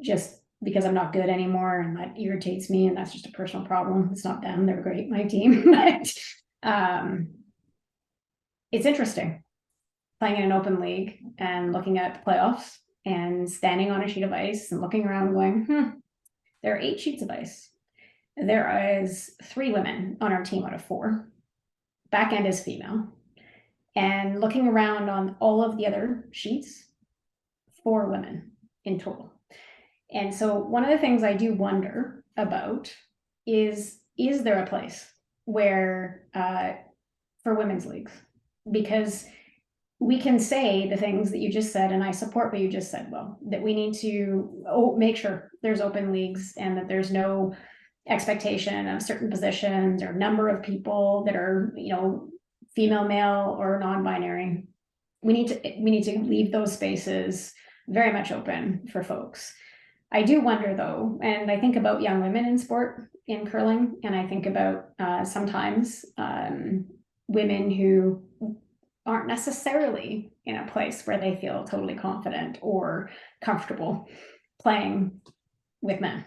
just because I'm not good anymore, and that irritates me, and that's just a personal problem. It's not them; they're great, my team. But it's interesting playing in an open league and looking at the playoffs and standing on a sheet of ice and looking around and going, there are 8 sheets of ice. There is 3 women on our team out of 4. Back end is female. And looking around on all of the other sheets, 4 women in total. And so one of the things I do wonder about is there a place where for women's leagues? Because we can say the things that you just said, and I support what you just said, Will, that we need to make sure there's open leagues and that there's no expectation of certain positions or number of people that are, female, male, or non-binary. We need to leave those spaces very much open for folks. I do wonder though, and I think about young women in sport, in curling, and I think about sometimes women who aren't necessarily in a place where they feel totally confident or comfortable playing with men.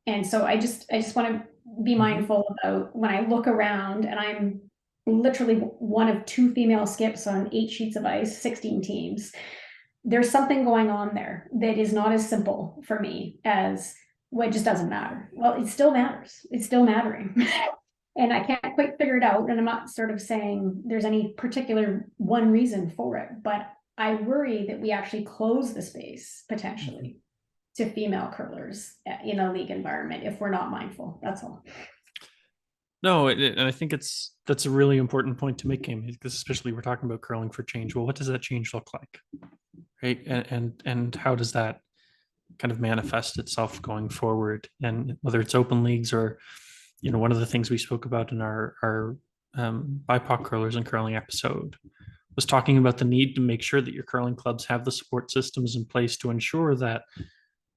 And so I just want to be mindful about when I look around, and I'm literally one of 2 female skips on 8 sheets of ice, 16 teams. There's something going on there that is not as simple for me as, well, it just doesn't matter. Well, it still matters. It's still mattering. And I can't quite figure it out. And I'm not sort of saying there's any particular one reason for it, but I worry that we actually close the space potentially to female curlers in a league environment if we're not mindful. That's all. No, and I think that's a really important point to make, Amy, because especially we're talking about curling for change. Well, what does that change look like, right? And how does that kind of manifest itself going forward? And whether it's open leagues or, one of the things we spoke about in our BIPOC curlers and curling episode was talking about the need to make sure that your curling clubs have the support systems in place to ensure that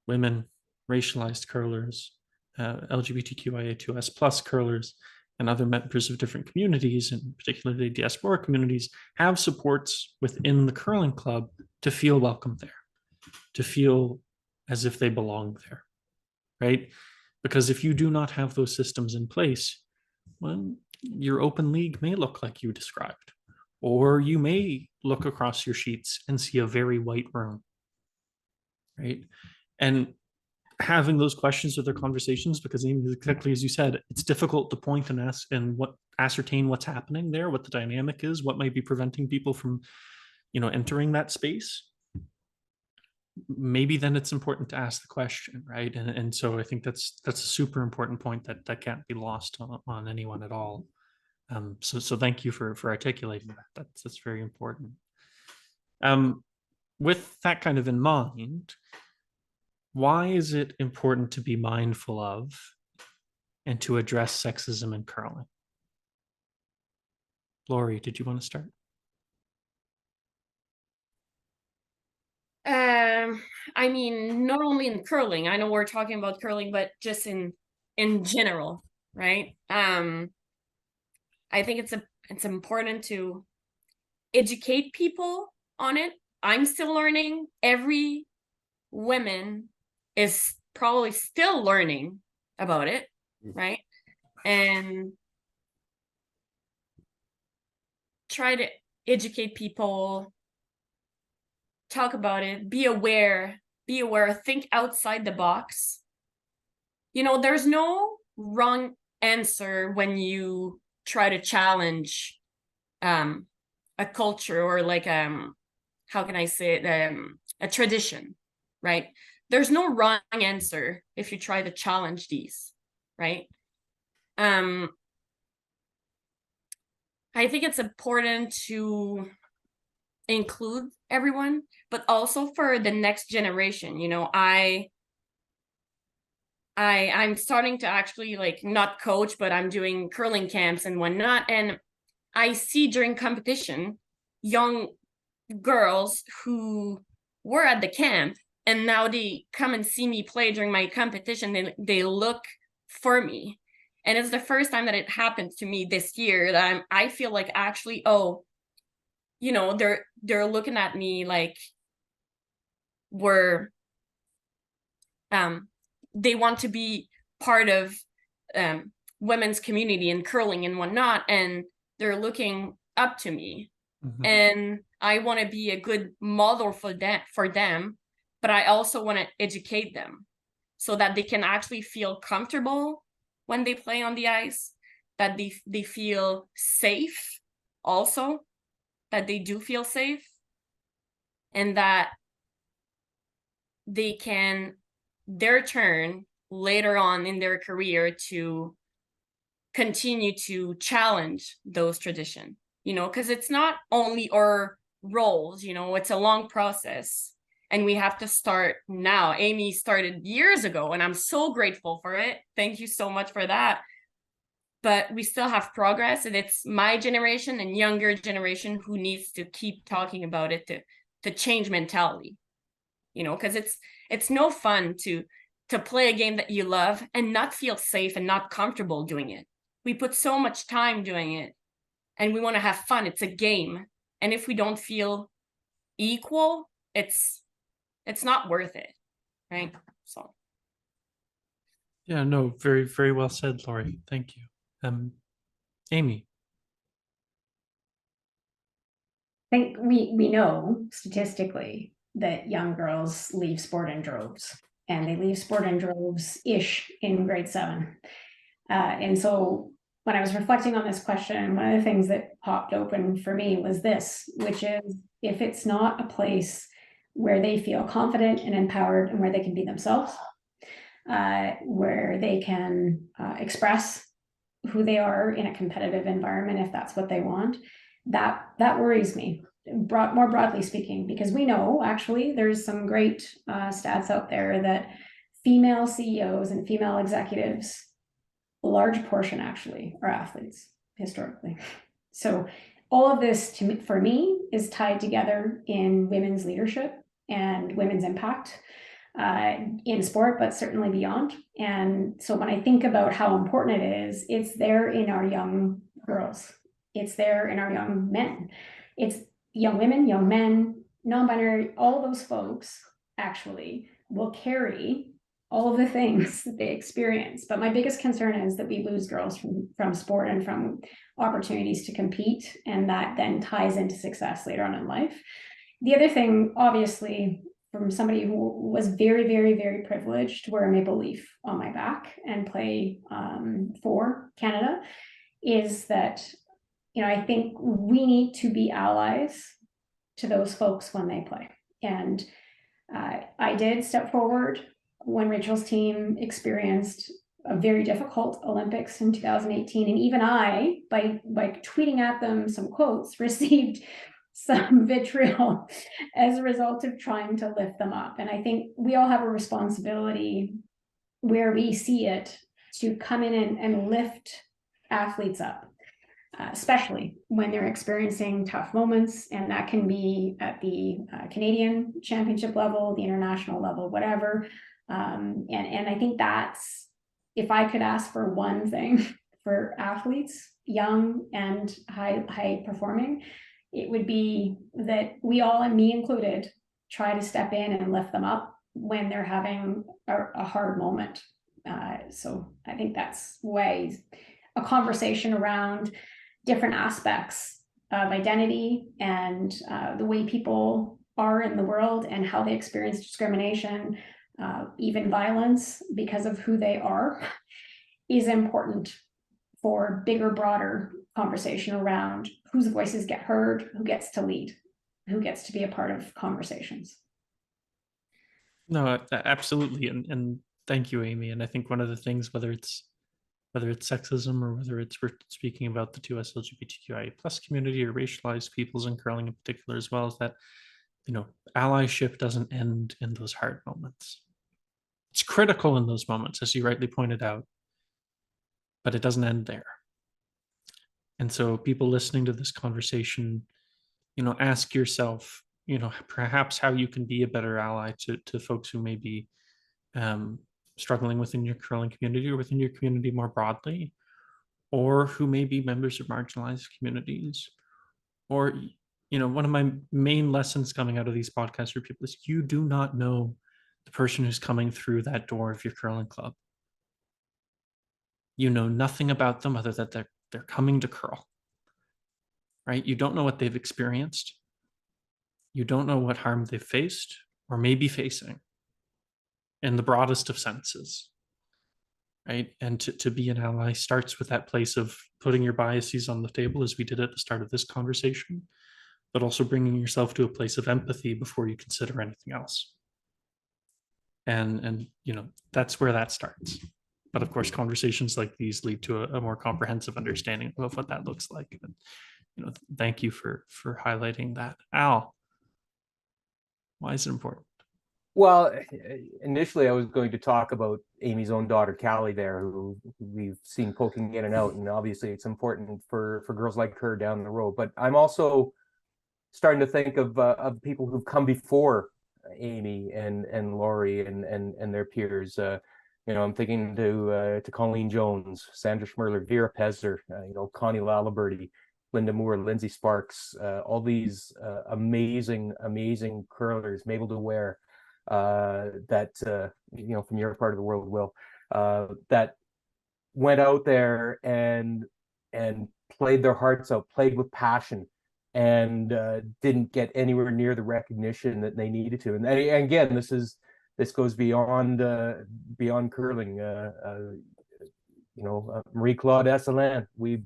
women, racialized curlers, LGBTQIA2S plus curlers, and other members of different communities, and particularly diaspora communities, have supports within the curling club to feel welcome there, to feel as if they belong there, right? Because if you do not have those systems in place, well, your open league may look like you described, or you may look across your sheets and see a very white room, right? And having those questions or their conversations, because exactly as you said, it's difficult to point and ask and ascertain what's happening there, what the dynamic is, what might be preventing people from, entering that space. Maybe then it's important to ask the question, right? And so I think that's a super important point that can't be lost on anyone at all. So thank you for articulating that. That's very important. With that kind of in mind, why is it important to be mindful of and to address sexism in curling? Lori, did you want to start? I mean, not only in curling, I know we're talking about curling, but just in general, right? I think it's important to educate people on it. I'm still learning. Every woman is probably still learning about it, right? And try to educate people, talk about it, be aware, think outside the box. There's no wrong answer when you try to challenge a culture or like how can I say it, a tradition, right? There's no wrong answer if you try to challenge these, right? I think it's important to include everyone, but also for the next generation. I'm starting to actually not coach, but I'm doing curling camps and whatnot, and I see during competition young girls who were at the camp and now they come and see me play during my competition. They look for me, and it's the first time that it happened to me this year that I feel like actually, they're looking at me like they want to be part of women's community and curling and whatnot, and they're looking up to me. And I want to be a good model for them, but I also want to educate them so that they can actually feel comfortable when they play on the ice, that they feel safe also, that they do feel safe, and that they can, their turn later on in their career, to continue to challenge those traditions, because it's not only our roles, it's a long process, and we have to start now. Amy started years ago, and I'm so grateful for it. Thank you so much for that. But we still have progress, and it's my generation and younger generation who needs to keep talking about it to change mentality, because it's no fun to play a game that you love and not feel safe and not comfortable doing it. We put so much time doing it, and we want to have fun. It's a game, and if we don't feel equal, it's not worth it, right? So Yeah, no, very, very well said, Laurie. Thank you. Amy. I think we know statistically that young girls leave sport in droves, and they leave sport in droves-ish in grade 7. And so when I was reflecting on this question, one of the things that popped open for me was this, which is, if it's not a place where they feel confident and empowered and where they can be themselves, where they can express who they are in a competitive environment, if that's what they want, that worries me, more broadly speaking, because we know actually there's some great stats out there that female CEOs and female executives, a large portion actually, are athletes historically. So all of this, for me, is tied together in women's leadership and women's impact in sport, but certainly beyond. And so when I think about how important it is, it's there in our young girls. It's there in our young men. It's young women, young men, non-binary, all those folks actually will carry all of the things that they experience. But my biggest concern is that we lose girls from sport and from opportunities to compete, and that then ties into success later on in life. The other thing, obviously, from somebody who was very, very, very privileged to wear a maple leaf on my back and play for Canada, is that, I think we need to be allies to those folks when they play. And I did step forward when Rachel's team experienced a very difficult Olympics in 2018. And even I, by tweeting at them some quotes, received some vitriol as a result of trying to lift them up. And I think we all have a responsibility where we see it to come in and lift athletes up, especially when they're experiencing tough moments. And that can be at the Canadian championship level, the international level, whatever. And I think that's, if I could ask for one thing for athletes, young and high performing, it would be that we all, and me included, try to step in and lift them up when they're having a hard moment. So I think that's ways a conversation around different aspects of identity and the way people are in the world and how they experience discrimination, even violence because of who they are, is important for bigger, broader conversation around whose voices get heard, who gets to lead, who gets to be a part of conversations. No, absolutely. And thank you, Amy. And I think one of the things, whether it's sexism or whether it's we're speaking about the 2S LGBTQIA plus community or racialized peoples in curling in particular as well, is that, allyship doesn't end in those hard moments. It's critical in those moments, as you rightly pointed out, but it doesn't end there. And so people listening to this conversation, ask yourself, perhaps how you can be a better ally to folks who may be struggling within your curling community or within your community more broadly, or who may be members of marginalized communities. Or, one of my main lessons coming out of these podcasts for people is you do not know the person who's coming through that door of your curling club. You know nothing about them other than they're coming to curl, right? You don't know what they've experienced. you don't know what harm they've faced or may be facing in the broadest of senses, right? And to be an ally starts with that place of putting your biases on the table, as we did at the start of this conversation, but also bringing yourself to a place of empathy before you consider anything else. And you know, that's where that starts. But of course, conversations like these lead to a more comprehensive understanding of what that looks like. And, you know, thank you for highlighting that. Al, why is it important? Well, initially I was going to talk about Amy's own daughter, Callie, there, who we've seen poking in and out, and obviously it's important for girls like her down the road. But I'm also starting to think of people who've come before Amy and Laurie and their peers. You know, I'm thinking to Colleen Jones, Sandra Schmirler, Vera Pezzer, you know, Connie Laliberty, Linda Moore, Lindsay Sparks, all these amazing curlers, Mabel DeWare, that you know, from your part of the world, Will, that went out there and played their hearts out, played with passion, and didn't get anywhere near the recognition that they needed to. And again, this goes beyond curling. You know, Marie-Claude Asselin, we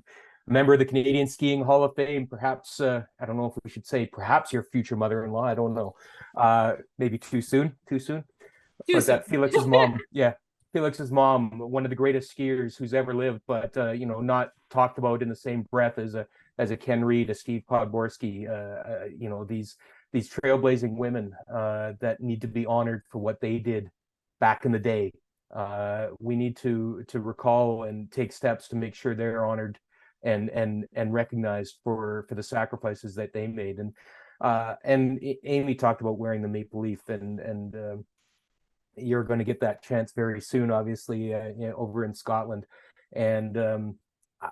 member of the Canadian Skiing Hall of Fame. Perhaps I don't know if we should say perhaps your future mother-in-law. I don't know. Maybe too soon. But that Felix's mom, yeah, Felix's mom, one of the greatest skiers who's ever lived, but you know, not talked about in the same breath as a Ken Reed, a Steve Podborski. You know, these trailblazing women that need to be honored for what they did back in the day. We need to recall and take steps to make sure they're honored and recognized for the sacrifices that they made. And Amy talked about wearing the maple leaf, and you're going to get that chance very soon, obviously, you know, over in Scotland. And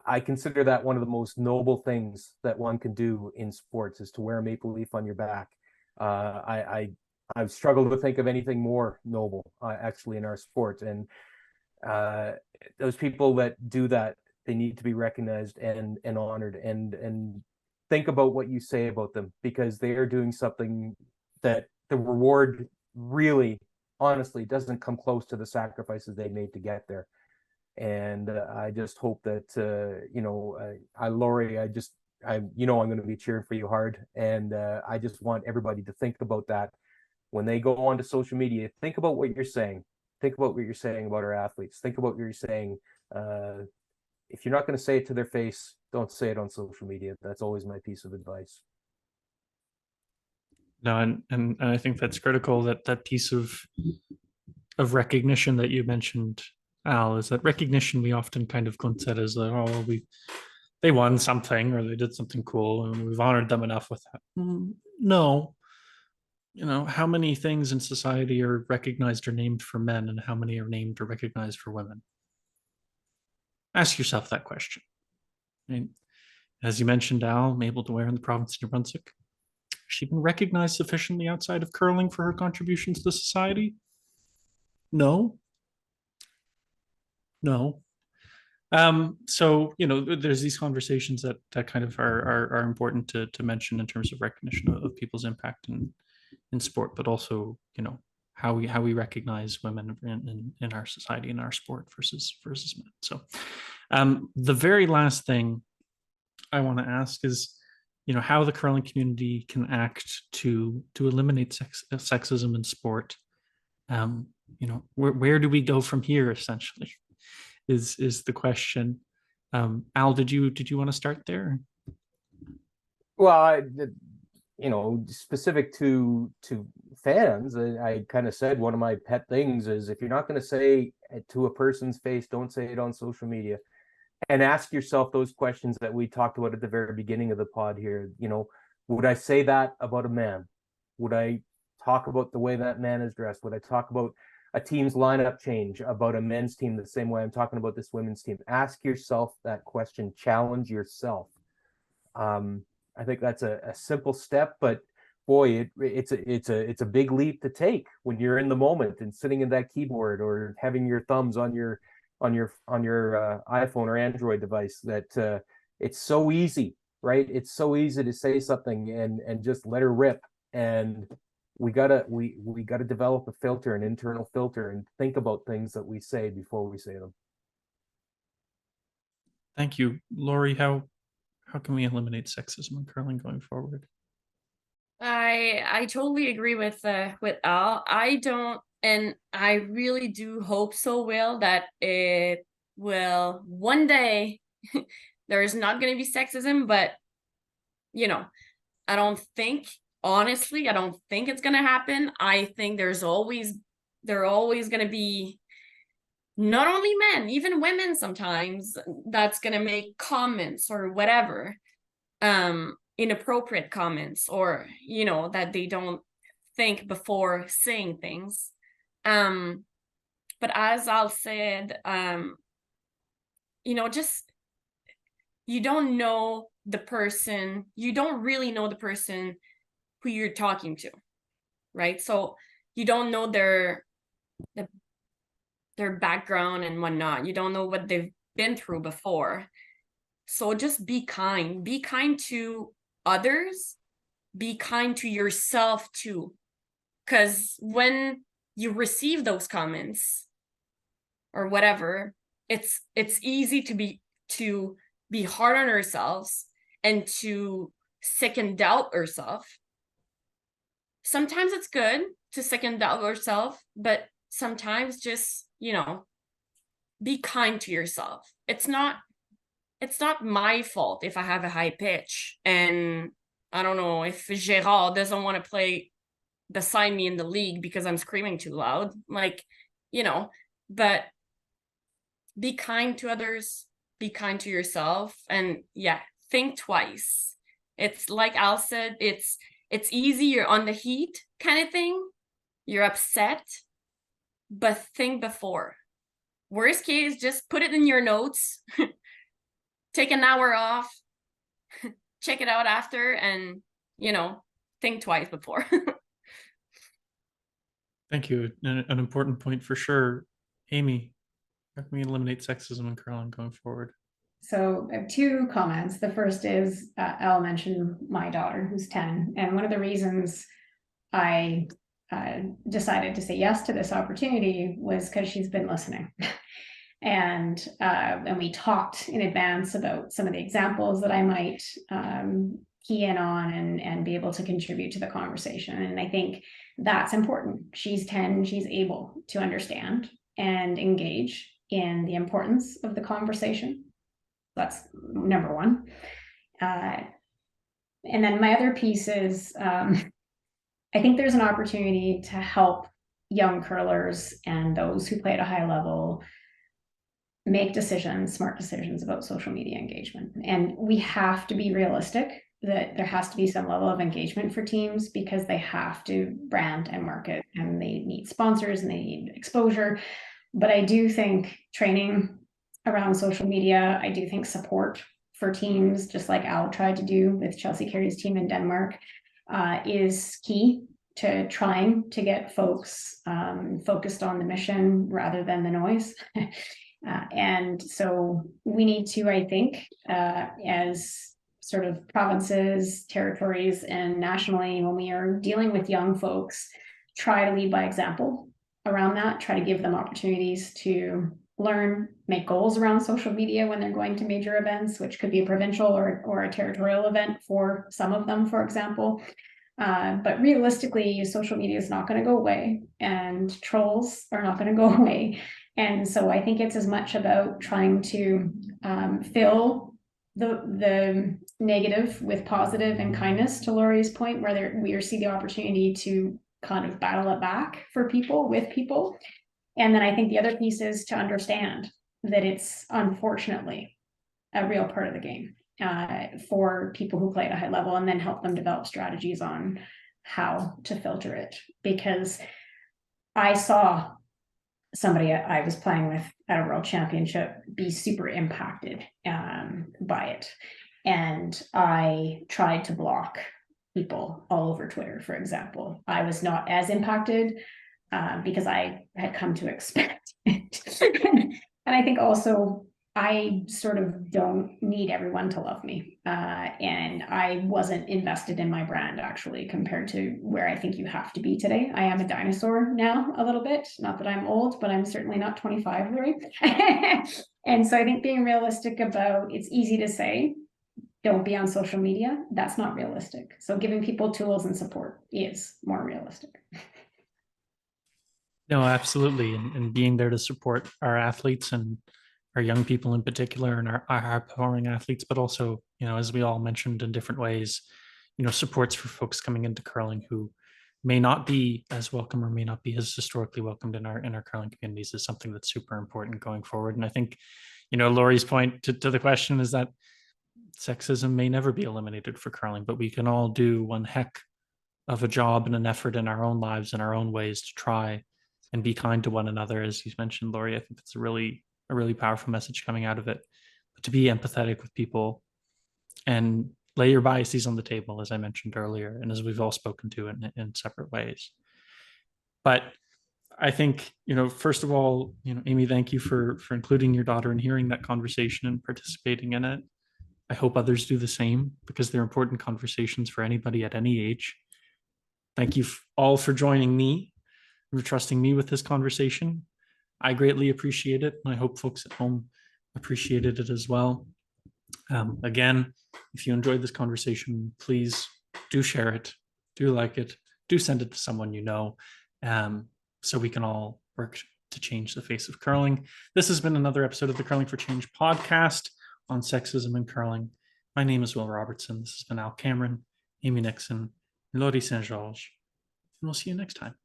I consider that one of the most noble things that one can do in sports, is to wear a maple leaf on your back. I've struggled to think of anything more noble, actually, in our sport. And those people that do that, they need to be recognized and honored, and think about what you say about them, because they are doing something that the reward really, honestly, doesn't come close to the sacrifices they made to get there. And I just hope that you know, Laurie, you know, I'm going to be cheering for you hard, and I just want everybody to think about that when they go onto social media. Think about what you're saying. Think about what you're saying about our athletes. Think about what you're saying. If you're not going to say it to their face, don't say it on social media. That's always my piece of advice. No, and I think that's critical, that piece of recognition that you mentioned, Al, is that recognition we often kind of glimpse at as like, oh, they won something or they did something cool and we've honored them enough with that. No, you know, how many things in society are recognized or named for men, and how many are named or recognized for women? Ask yourself that question. Right? As you mentioned, Al, Mabel DeWare in the province of New Brunswick, has she been recognized sufficiently outside of curling for her contributions to society? No. So, you know, there's these conversations that kind of are important to mention in terms of recognition of people's impact in sport, but also, you know, how we recognize women in our society, in our sport versus men. So the very last thing I want to ask is, you know, how the curling community can act to eliminate sexism in sport. You know, where do we go from here, essentially, is the question. Al, did you want to start there? Well, you know, specific to fans, I kind of said one of my pet things is, if you're not going to say it to a person's face, don't say it on social media. And ask yourself those questions that we talked about at the very beginning of the pod here. You know, would I say that about a man? Would I talk about the way that man is dressed? Would I talk about a team's lineup change, about a men's team, the same way I'm talking about this women's team? Ask yourself that question. Challenge yourself. I think that's a simple step, but boy, it's a big leap to take when you're in the moment and sitting in that keyboard or having your thumbs on your iPhone or Android device. That it's so easy, right? It's so easy to say something and just let her rip, and we gotta develop a filter, an internal filter, and think about things that we say before we say them. Thank you, Lori. How can we eliminate sexism in curling going forward? I totally agree with Al. I don't, and I really do hope so, Will, that it will one day. There is not going to be sexism, but I don't think, honestly, I don't think it's going to happen. I think there are always going to be not only men, even women sometimes, that's going to make comments or whatever, inappropriate comments, or that they don't think before saying things. But as Al said, just, you don't know the person, you don't really know the person who you're talking to, right? So you don't know their background and whatnot. You don't know what they've been through before. So just be kind to others, be kind to yourself too. Because when you receive those comments or whatever, it's easy to be hard on ourselves and to second doubt ourselves. Sometimes it's good to second doubt ourselves, but sometimes just, be kind to yourself. It's not my fault if I have a high pitch, and I don't know if Gérard doesn't want to play beside me in the league because I'm screaming too loud. But be kind to others, be kind to yourself, and think twice. It's like Al said, it's easy, you're on the heat kind of thing, you're upset, but think before. Worst case, just put it in your notes, take an hour off, check it out after, and think twice before. Thank you. An important point for sure. Amy, how can we eliminate sexism in curling going forward? So I have two comments. The first is, Al mentioned my daughter, who's 10. And one of the reasons I decided to say yes to this opportunity was because she's been listening. And we talked in advance about some of the examples that I might key in on and be able to contribute to the conversation. And I think that's important. She's 10, she's able to understand and engage in the importance of the conversation. That's number one. And then my other piece is, I think there's an opportunity to help young curlers and those who play at a high level make smart decisions about social media engagement. And we have to be realistic that there has to be some level of engagement for teams, because they have to brand and market, and they need sponsors and they need exposure. But I do think training around social media, I do think support for teams, just like Al tried to do with Chelsea Carey's team in Denmark, is key to trying to get folks focused on the mission rather than the noise. And so we need to, I think, as sort of provinces, territories, and nationally, when we are dealing with young folks, try to lead by example around that, try to give them opportunities to learn, make goals around social media when they're going to major events, which could be a provincial or a territorial event for some of them, for example. But realistically, social media is not going to go away, and trolls are not going to go away. And so I think it's as much about trying to fill the negative with positive and kindness, to Laurie's point, where we see the opportunity to kind of battle it back for people, with people. And then I think the other piece is to understand that it's unfortunately a real part of the game for people who play at a high level, and then help them develop strategies on how to filter it. Because I saw somebody I was playing with at a world championship be super impacted by it. And I tried to block people all over Twitter, for example. I was not as impacted because I had come to expect it. And I think also I sort of don't need everyone to love me. And I wasn't invested in my brand actually compared to where I think you have to be today. I am a dinosaur now a little bit, not that I'm old, but I'm certainly not 25, Larry. And so I think being realistic about, it's easy to say, don't be on social media. That's not realistic. So giving people tools and support is more realistic. No, absolutely. And being there to support our athletes and our young people in particular and our high performing athletes, but also, as we all mentioned in different ways, supports for folks coming into curling who may not be as welcome or may not be as historically welcomed in our curling communities is something that's super important going forward. And I think, Lori's point to the question is that sexism may never be eliminated for curling, but we can all do one heck of a job and an effort in our own lives in our own ways to try and be kind to one another. As you mentioned, Lori, I think that's a really powerful message coming out of it. But to be empathetic with people and lay your biases on the table, as I mentioned earlier, and as we've all spoken to in separate ways. But I think, first of all, Amy, thank you for including your daughter and hearing that conversation and participating in it. I hope others do the same because they're important conversations for anybody at any age. Thank you all for joining me, for trusting me with this conversation. I greatly appreciate it, and I hope folks at home appreciated it as well. Again, if you enjoyed this conversation, please do share it, do like it, do send it to someone you know, so we can all work to change the face of curling. This has been another episode of the Curling for Change podcast on sexism and curling. My name is Will Robertson. This has been Al Cameron, Amy Nixon, Lori St. George, and we'll see you next time.